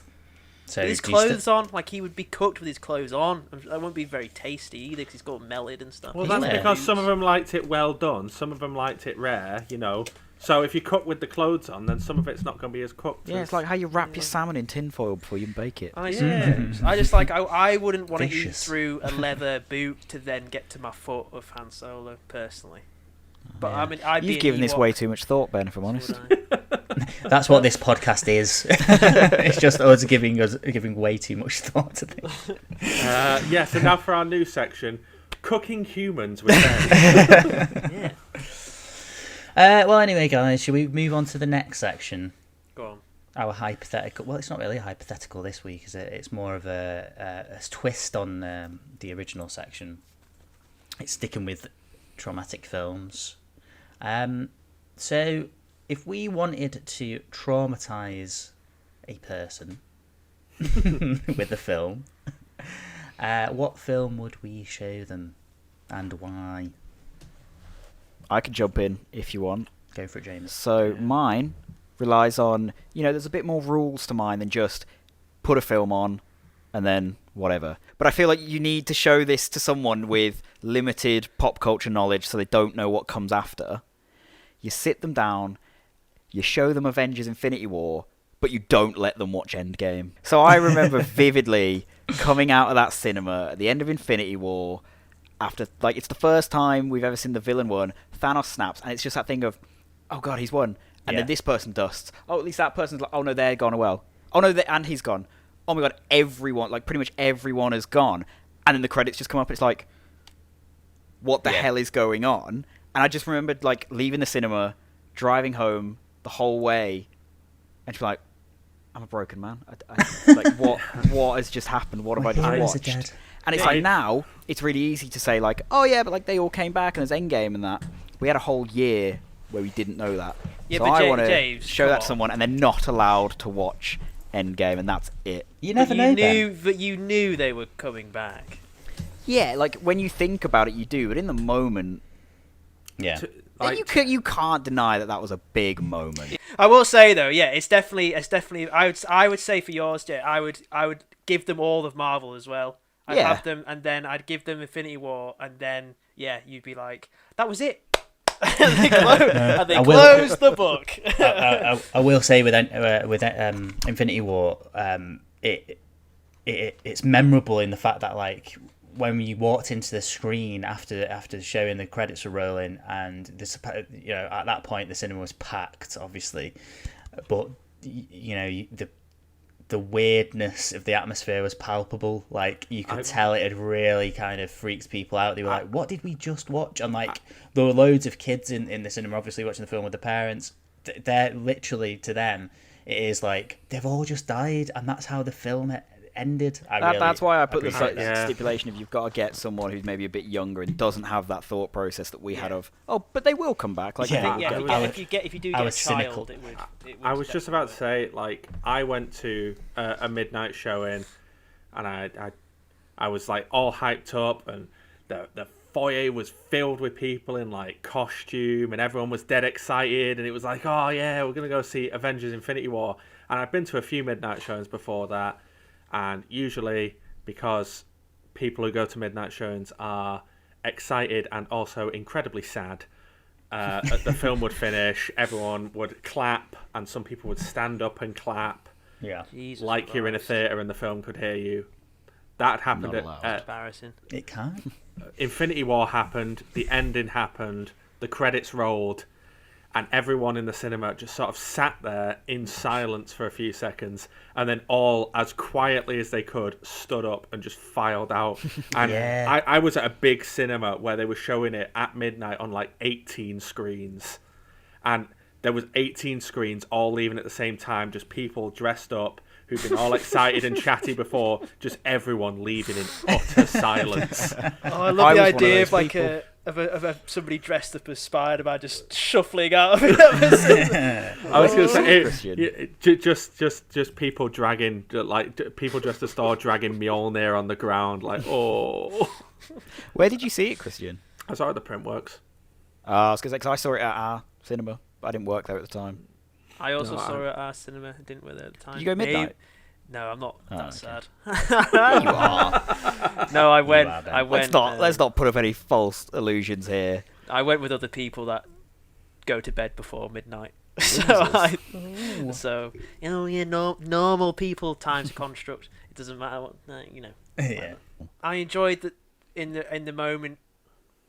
So with his clothes on, like he would be cooked with his clothes on. That won't be very tasty either because he's got melted and stuff. Well, that's because some of them liked it well done, some of them liked it rare, So if you cook with the clothes on, then some of it's not going to be as cooked. Yeah, it's like how you wrap your salmon in tinfoil before you bake it. I just I wouldn't want to eat through a leather boot to then get to my foot of Han Solo, personally. But I mean, you've given this way too much thought, Ben, if I'm honest. That's what this podcast is. It's just us giving way too much thought to things. So now for our new section, cooking humans with Ben. Well, anyway, guys, should we move on to the next section? Go on. Our hypothetical. Well, it's not really a hypothetical this week, is it? It's more of a twist on the original section. It's sticking with traumatic films. So, if we wanted to traumatise a person with a film, what film would we show them, and why? I can jump in if you want. Go for it, James. So mine relies on, there's a bit more rules to mine than just put a film on and then whatever. But I feel like you need to show this to someone with limited pop culture knowledge so they don't know what comes after. You sit them down, you show them Avengers Infinity War, but you don't let them watch Endgame. So I remember vividly coming out of that cinema at the end of Infinity War after, like, it's the first time we've ever seen the villain win. Thanos snaps, and it's just that thing of, oh god, he's won. And then this person dusts. Oh, at least that person's like, oh no, they're gone as well. Oh no, and he's gone. Oh my god, everyone, like pretty much everyone has gone. And then the credits just come up, it's like, what the hell is going on? And I just remembered, like, leaving the cinema, driving home the whole way, and just like, I'm a broken man. Like, what has just happened? What have I just watched? And it's like, now, it's really easy to say, like, oh yeah, but like they all came back and there's Endgame and that. We had a whole year where we didn't know that. Yeah, so but I want to show that to someone, and they're not allowed to watch Endgame, and that's it. You never know. But you knew they were coming back. Yeah, like when you think about it, you do, but in the moment, you can't deny that was a big moment. I will say though, it's definitely. I would say for yours, Jay, I would give them all of Marvel as well. I'd have them, and then I'd give them Infinity War, and then you'd be like, that was it. and they close the book. I will say with Infinity War, it's memorable in the fact that, like, when you walked into the screen after showing the credits were rolling, and this, at that point the cinema was packed, obviously, but the weirdness of the atmosphere was palpable. Like, you could tell it had really kind of freaked people out. They were like, what did we just watch? And like, there were loads of kids in the cinema obviously watching the film with their parents. They're literally, to them, it is like they've all just died, and that's how the film ended. That's why I put the stipulation of you've got to get someone who's maybe a bit younger and doesn't have that thought process that we had of, oh, but they will come back. Like, if you do get a child, it would I was just about to say, like, I went to a midnight showing, and I was like all hyped up, and the foyer was filled with people in like costume, and everyone was dead excited, and it was like, oh yeah, we're gonna go see Avengers Infinity War. And I've been to a few midnight showings before that, and usually, because people who go to midnight showings are excited and also incredibly sad. The film would finish, everyone would clap, and some people would stand up and clap. Yeah. Jesus like Christ. you're in a theatre and the film could hear you. That happened Not allowed. at Embarrassing. It can't. Infinity War happened, the ending happened, the credits rolled, and everyone in the cinema just sort of sat there in silence for a few seconds, and then all, as quietly as they could, stood up and just filed out. And Yeah. I was at a big cinema where they were showing it at midnight on like 18 screens. And there was 18 screens all leaving at the same time, just people dressed up, who'd been all excited and chatty before, just everyone leaving in utter silence. Oh, I I love was the one of idea those of like people. somebody dressed up as Spider-Man just shuffling out of it. I was going to say, Christian. just people dragging, like people dressed as Thor dragging Mjolnir on the ground, like, oh. Where did you see it, Christian? I saw it at the Printworks. I was going to say, 'cause I saw it at our cinema, but I didn't work there at the time. I also No, saw it at our cinema. I didn't with it at the time. Did you go midnight? No, I'm not Oh, that okay. sad. You are. No, I went. are, Ben. I went. Let's not put up any false illusions here. I went with other people that go to bed before midnight. Ooh. So normal people times a construct. It doesn't matter what Yeah. I enjoyed that in the moment.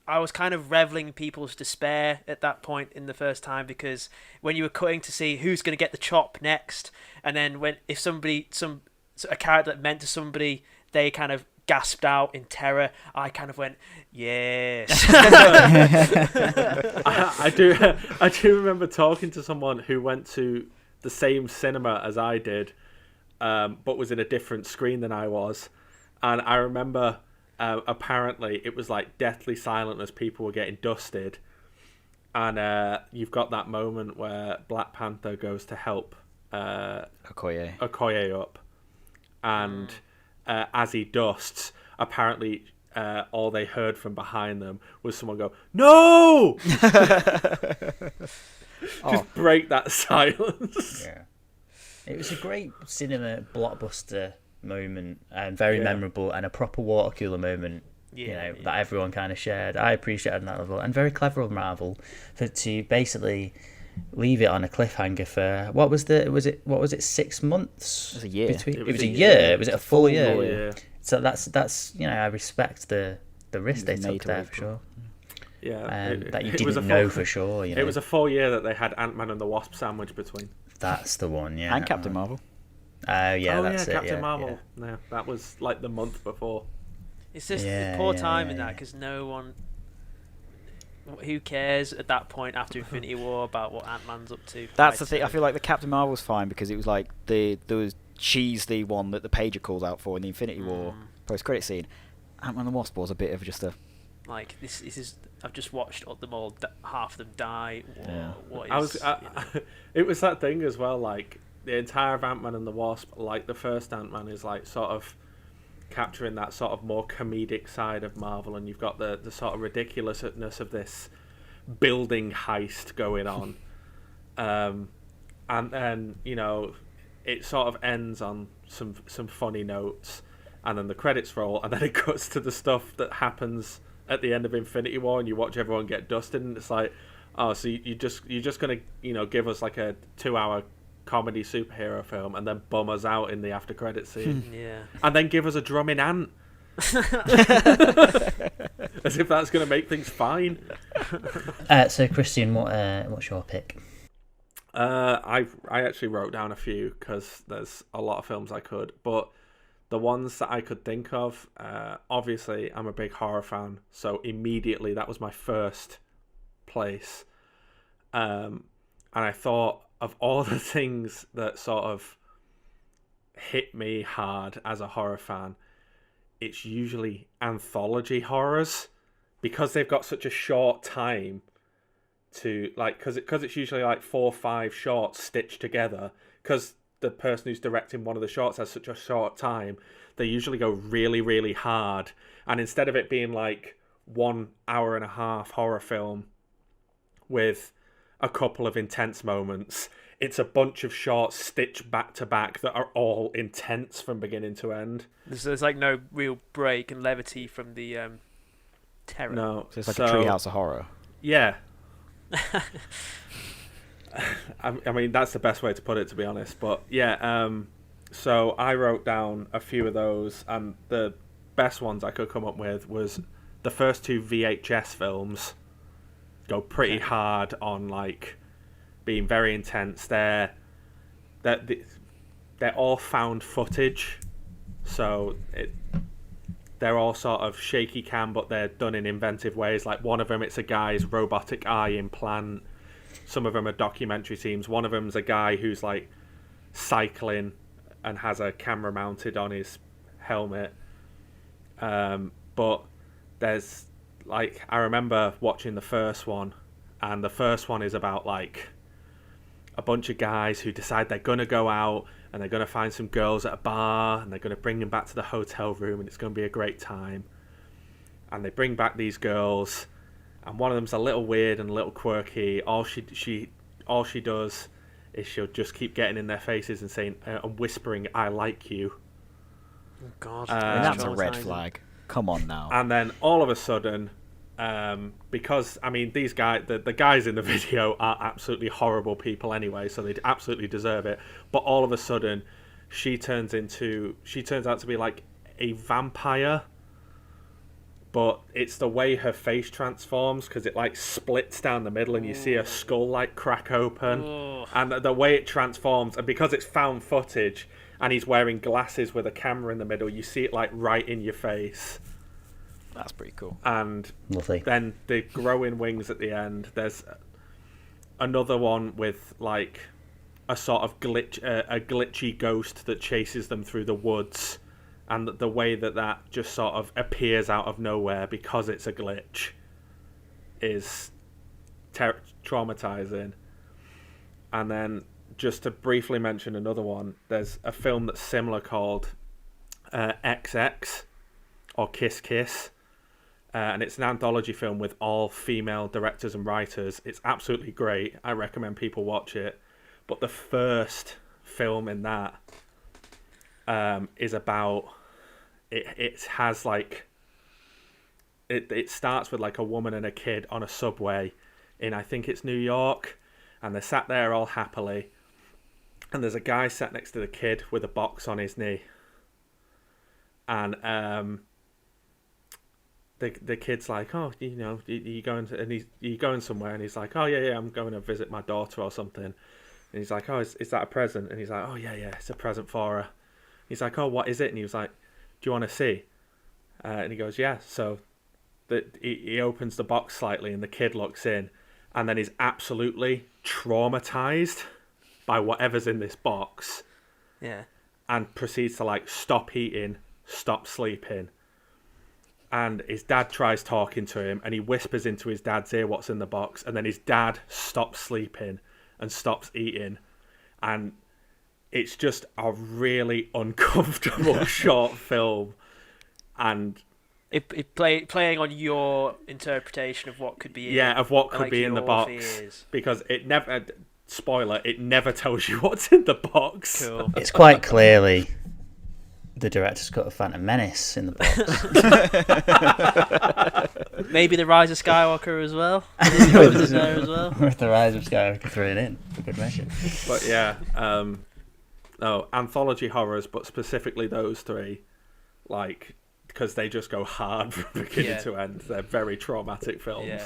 I was kind of reveling in people's despair at that point in the first time, because when you were cutting to see who's going to get the chop next, and then if a character that meant to somebody, they kind of gasped out in terror, I kind of went, yes. I do remember talking to someone who went to the same cinema as I did, but was in a different screen than I was, and I remember apparently it was like deathly silent as people were getting dusted, and you've got that moment where Black Panther goes to help Okoye up, and as he dusts, apparently all they heard from behind them was someone go, "No!" Just break that silence. Yeah. It was a great cinema blockbuster moment, and very memorable, and a proper water cooler moment. That everyone kind of shared. I appreciated that level, and very clever of Marvel to basically leave it on a cliffhanger for what was it 6 months? It was a year. It was a year. Was it a full year? Full year. So that's I respect the risk they took there for sure. Yeah, that you it was didn't a full- know for sure. It was a full year that they had Ant-Man and the Wasp sandwich between. That's the one, yeah. And Captain Marvel. That's it. Captain yeah, Marvel. Yeah, that was like the month before. It's just Yeah, poor yeah, timing yeah, that, because no one. Who cares at that point after Infinity War about what Ant-Man's up to? That's the thing. I feel like the Captain Marvel was fine because it was like she's the one that the pager calls out for in the Infinity War post-credit scene. Ant-Man and the Wasp was a bit of just a. Like this is. I've just watched them all. Half of them die. What is? It was that thing as well. Like the entire of Ant-Man and the Wasp, like the first Ant-Man, is like sort of capturing that sort of more comedic side of Marvel, and you've got the sort of ridiculousness of this building heist going on, and then it sort of ends on some funny notes, and then the credits roll, and then it cuts to the stuff that happens at the end of Infinity War, and you watch everyone get dusted, and it's like, oh, so you're just gonna give us like a 2-hour comedy superhero film and then bum us out in the after credit scene, Yeah. and then give us a drumming ant, as if that's gonna make things fine. So Christian, what's your pick? I actually wrote down a few because there's a lot of films I could, but the ones that I could think of, obviously I'm a big horror fan, so immediately that was my first place. And I thought of all the things that sort of hit me hard as a horror fan, it's usually anthology horrors, because they've got such a short time to, like, because it's usually like 4 or 5 shorts stitched together, because the person who's directing one of the shorts has such a short time, they usually go really, really hard. And instead of it being like 1 hour and a half horror film with a couple of intense moments, it's a bunch of shorts stitched back to back that are all intense from beginning to end. There's like no real break and levity from the terror. No, So it's like a treehouse of horror. Yeah. I mean, that's the best way to put it, to be honest. But yeah, so I wrote down a few of those, and the best ones I could come up with was the first 2 VHS films go pretty hard on like being very intense. They're all found footage, so they're all sort of shaky cam, but they're done in inventive ways. Like one of them, it's a guy's robotic eye implant. Some of them are documentary teams. One of them's a guy who's like cycling and has a camera mounted on his helmet. But there's like, I remember watching the first one, and the first one is about like a bunch of guys who decide they're going to go out and they're going to find some girls at a bar and they're going to bring them back to the hotel room and it's going to be a great time. And they bring back these girls, and one of them's a little weird and a little quirky. All she does is she'll just keep getting in their faces and saying and whispering, "I like you." Oh God, That's a red flag. Come on now. And then all of a sudden, because I mean these guys, the guys in the video are absolutely horrible people anyway, so they absolutely deserve it. But all of a sudden, she turns out to be like a vampire. But it's the way her face transforms, because it like splits down the middle and you see her skull like crack open. And the way it transforms, and because it's found footage and he's wearing glasses with a camera in the middle, you see it like right in your face. That's pretty cool. And Lovely. then the growing wings at the end. There's another one with like a sort of glitchy ghost that chases them through the woods. And the way that just sort of appears out of nowhere because it's a glitch is traumatizing. And then, just to briefly mention another one, there's a film that's similar called XX, or Kiss Kiss. And it's an anthology film with all female directors and writers. It's absolutely great. I recommend people watch it. But the first film in that is about... It has like it starts with like a woman and a kid on a subway in, I think it's New York, and they're sat there all happily, and there's a guy sat next to the kid with a box on his knee, and the kid's like, "Oh, you know, you going to, and you going somewhere?" And he's like, "Oh yeah, I'm going to visit my daughter or something." And he's like, "Oh, is that a present?" And he's like, "Oh yeah, it's a present for her." He's like, "Oh, what is it?" And he was like, "Do you want to see?" And he goes, "Yeah." So he opens the box slightly and the kid looks in, and then he's absolutely traumatized by whatever's in this box. Yeah. And proceeds to like stop eating, stop sleeping. And his dad tries talking to him, and he whispers into his dad's ear what's in the box, and then his dad stops sleeping and stops eating. And it's just a really uncomfortable short film, and playing on your interpretation of what could be of what could be in the box, fears. Because it never, spoiler, it never tells you what's in the box. Cool. It's quite clearly the director's cut of Phantom Menace in the box. Maybe the Rise of Skywalker as well. With there as well. With the Rise of Skywalker thrown in for good measure. But yeah, no, anthology horrors, but specifically those three, like, because they just go hard from beginning to end. They're very traumatic films. Yeah.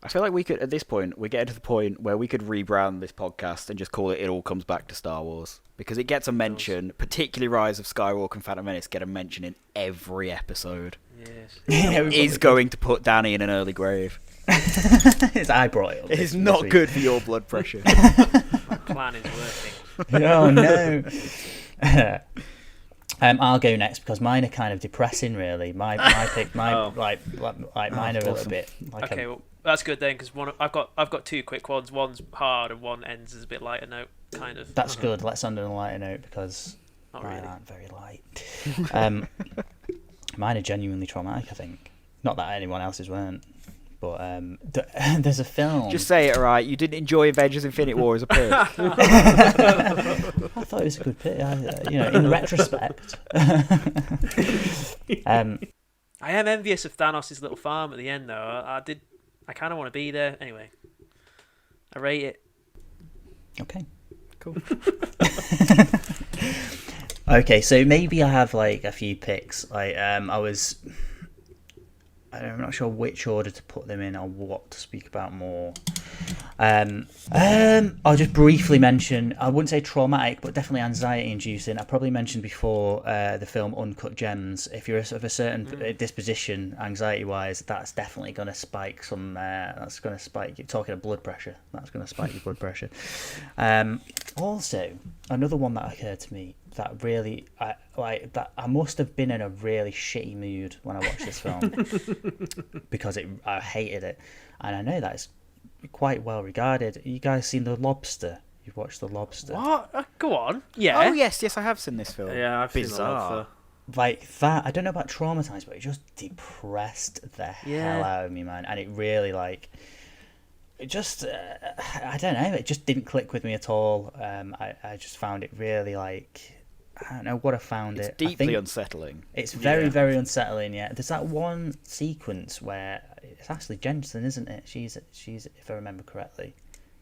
I feel like we could, at this point, we're getting to the point where we could rebrand this podcast and just call it All Comes Back to Star Wars. Because it gets a mention, particularly Rise of Skywalker and Phantom Menace get a mention in every episode. Yes. It is going to put Danny in an early grave. I brought it up. It's not good for your blood pressure. My plan is working. Oh no. I'll go next because mine are kind of depressing, really. My pick, mine are a little bit. Like okay, well that's good then, because I've got two quick ones. One's hard and one ends as a bit lighter note, kind of. That's good. Let's end on a lighter note because mine aren't very light. Mine are genuinely traumatic, I think. Not that anyone else's weren't, But there's a film. Just say it right. You didn't enjoy Avengers: Infinity War as a pick. I thought it was a good pick. In retrospect. I am envious of Thanos' little farm at the end, though. I kind of want to be there. Anyway, I rate it. Okay. Cool. Okay, so maybe I have like a few picks. I'm not sure which order to put them in or what to speak about more. I'll just briefly mention, I wouldn't say traumatic, but definitely anxiety inducing. I probably mentioned before the film Uncut Gems. If you're of a certain disposition, anxiety wise, that's definitely going to spike that's going to spike, you're talking of blood pressure, that's going to spike your blood pressure. Also, another one that occurred to me that really, I must have been in a really shitty mood when I watched this film because I hated it, and I know that it's quite well regarded. You guys seen The Lobster? You've watched The Lobster? What? Go on. Yeah. Oh yes, I have seen this film. Yeah, I've seen Bizarre. that. That, I don't know about Traumatized, but it just depressed the hell out of me, man. And it really I don't know, it just didn't click with me at all. I just found it really I don't know what I found It's it. deeply unsettling. It's very, very unsettling. Yeah, there's that one sequence where it's Ashley Jensen, isn't it? She's if I remember correctly,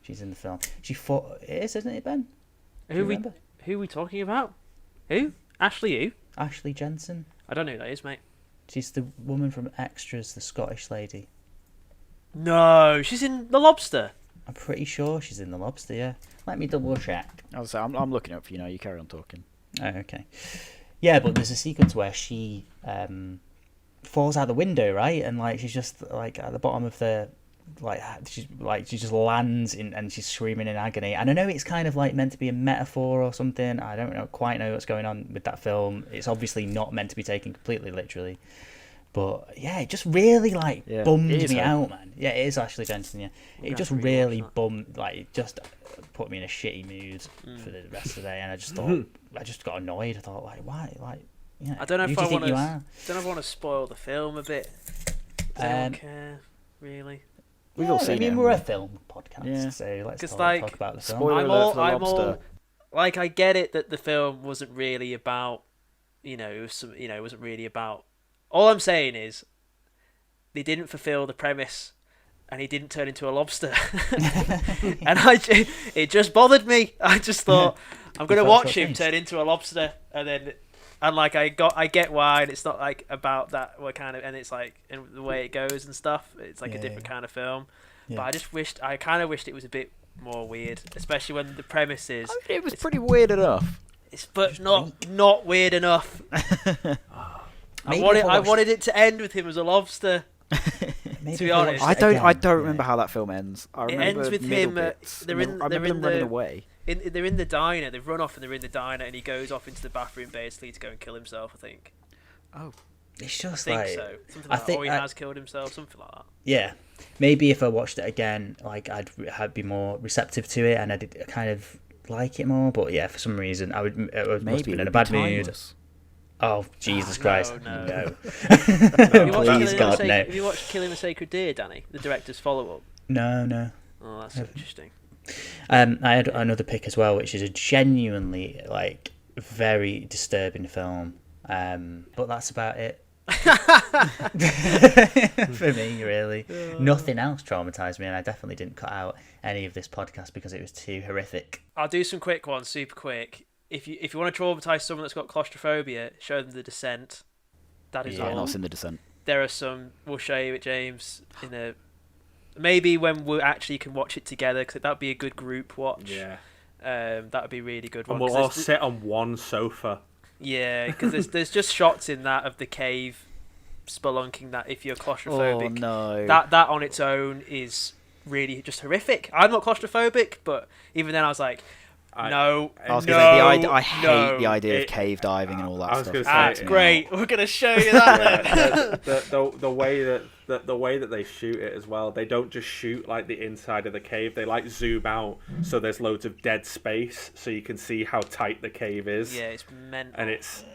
she's in the film. She fought. It is, isn't it, Ben? Who are we talking about? Who? Ashley who? Ashley Jensen. I don't know who that is, mate. She's the woman from Extras, the Scottish lady. No, she's in The Lobster. I'm pretty sure she's in The Lobster. Yeah, let me double check. I'm looking up for you now. You carry on talking. Oh, okay. Yeah, but there's a sequence where she falls out the window, right? And she's just at the bottom of the she just lands in, and she's screaming in agony. And I know it's kind of meant to be a metaphor or something. I don't quite know what's going on with that film. It's obviously not meant to be taken completely literally. But yeah, it just really bummed me out, man. Yeah, it is Ashley Jensen. Yeah, it just really bummed. It just put me in a shitty mood for the rest of the day, and I just thought, I just got annoyed. I thought, why? I don't know if I want to spoil the film a bit. Does anyone care, really? We've all seen it. We're a film podcast, so let's talk about the film. Spoiler alert for The Lobster. I get it that the film wasn't really about, it wasn't really about. All I'm saying is, they didn't fulfill the premise, and he didn't turn into a lobster, and it just bothered me. I just thought I'm going to watch him turn into a lobster, and I get why, and it's not about that and it's and the way it goes and stuff. It's a different kind of film, but I kind of wished it was a bit more weird, especially when the premise is. It was pretty weird enough. But not weird enough. I wanted it to end with him as a lobster. To be honest, I don't remember how that film ends. It ends with him. They're running away. They're in the diner. They've run off and they're in the diner, and he goes off into the bathroom basically to go and kill himself. I think. Oh, it's just I think so. Something like that. Or he has killed himself. Something like that. Yeah, maybe if I watched it again, I'd be more receptive to it, and I'd kind of like it more. But yeah, for some reason, I would must have been in a bad mood. Oh, Jesus Christ. No. Please, God, no. Have you watched Killing a Sacred Deer, Danny? The director's follow-up? No. Oh, that's so interesting. I had another pick as well, which is a genuinely, very disturbing film. But that's about it. For me, really. Nothing else traumatized me, and I definitely didn't cut out any of this podcast because it was too horrific. I'll do some quick ones, super quick. If you want to traumatize someone that's got claustrophobia, show them The Descent. That is all. I've not seen The Descent. There are some. We'll show you it, James. Maybe when we actually can watch it together, because that'd be a good group watch. Yeah. That would be really good. And we'll all sit on one sofa. Yeah, because there's just shots in that of the cave spelunking that if you're claustrophobic. Oh no. That on its own is really just horrific. I'm not claustrophobic, but even then I was like. I hate the idea of cave diving and all that stuff. That's great. We're gonna show you that. the way that they shoot it as well. They don't just shoot the inside of the cave. They zoom out, so there's loads of dead space, so you can see how tight the cave is. Yeah, it's mental. And it's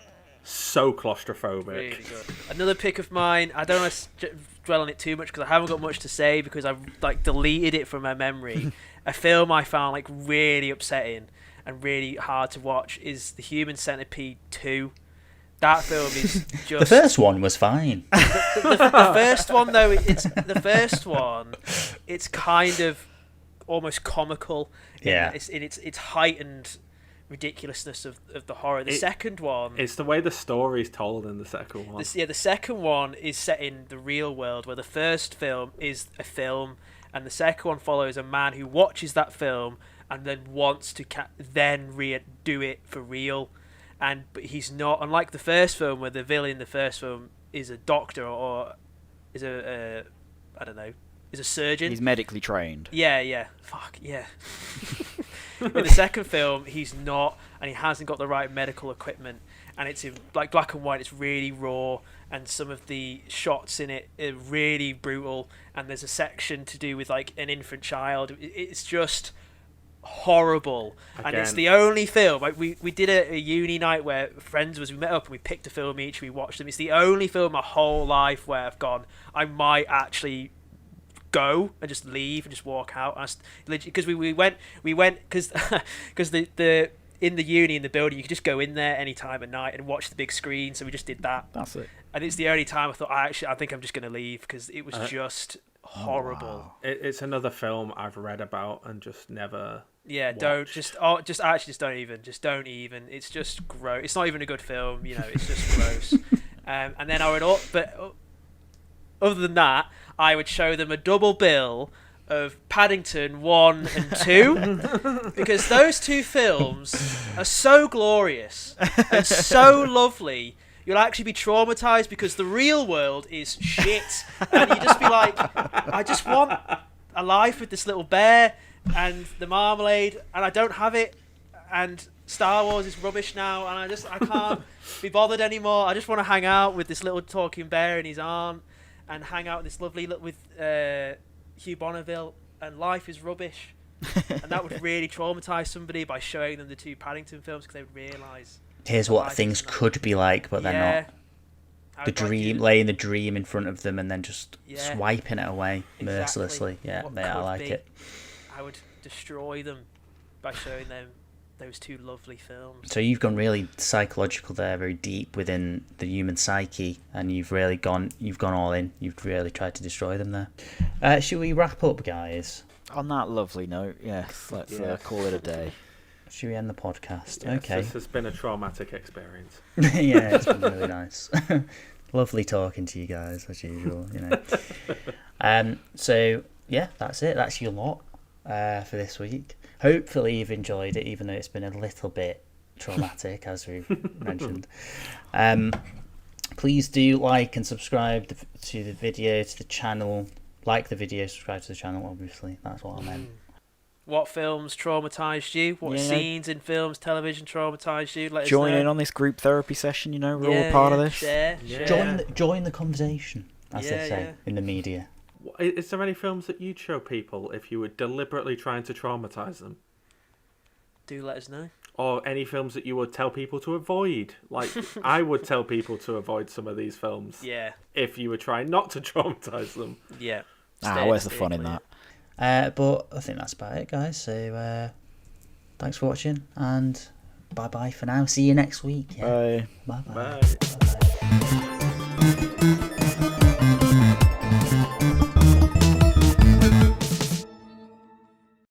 so claustrophobic. Really good. Another pick of mine. I don't want to dwell on it too much because I haven't got much to say because I've like deleted it from my memory. A film I found like really upsetting and really hard to watch is The Human Centipede 2. That film is just... The first one was fine. The first one, though, it's kind of almost comical. Yeah. In its heightened ridiculousness of the horror. The second one... It's the way the story's told in the second one. The second one is set in the real world, where the first film is a film, and the second one follows a man who watches that film and then wants to do it for real. But he's not, unlike the first film where the villain in the first film is a doctor or is a surgeon. He's medically trained. Yeah. Fuck, yeah. In the second film, he's not, and he hasn't got the right medical equipment, and it's in like black and white. It's really raw, and some of the shots in it are really brutal, and there's a section to do with like an infant child. It's just horrible. Again. And it's the only film like we did a uni night where we met up and we picked a film each, we watched them. It's the only film my whole life where I've gone, I might actually go and just leave and just walk out, because we went because the in the uni in the building you could just go in there any time at night and watch the big screen, so we just did that. That's it. And it's the only time I thought I think I'm just going to leave because it was just horrible. Wow. It's another film I've read about and just never don't even. It's just gross. It's not even a good film, it's just gross. And then other than that, I would show them a double bill of Paddington 1 and 2 because those two films are so glorious and so lovely. You'll actually be traumatized because the real world is shit, and you just be like, I just want a life with this little bear and the marmalade, and I don't have it, and Star Wars is rubbish now, and I can't be bothered anymore. I just want to hang out with this little talking bear and his aunt, and hang out with this lovely with Hugh Bonneville, and life is rubbish. And that would really traumatize somebody by showing them the two Paddington films because they would realise. Here's what things could be like, but they're not. The dream, laying the dream in front of them and then just swiping it away mercilessly. Yeah, I like it. I would destroy them by showing them those two lovely films. So you've gone really psychological there, very deep within the human psyche, and you've gone all in. You've really tried to destroy them there. Should we wrap up, guys? On that lovely note, yes, let's call it a day. Should we end the podcast? Yes, okay. This has been a traumatic experience. Yeah, it's been really nice. Lovely talking to you guys, as usual, So, yeah, that's it. That's your lot for this week. Hopefully you've enjoyed it, even though it's been a little bit traumatic, as we've mentioned. Please do like and subscribe to the video, to the channel. Like the video, subscribe to the channel, obviously. That's what I meant. What films traumatised you? What scenes in films, television traumatised you? Let us join know. in on this group therapy session, we're all part of this. Share. Join the conversation, as they say in the media. Is there any films that you'd show people if you were deliberately trying to traumatise them? Do let us know. Or any films that you would tell people to avoid? Like, I would tell people to avoid some of these films. Yeah. If you were trying not to traumatise them. Yeah. Where's the fun in that? But I think that's about it, guys. So thanks for watching, and bye bye for now. See you next week. Bye. Bye. Bye.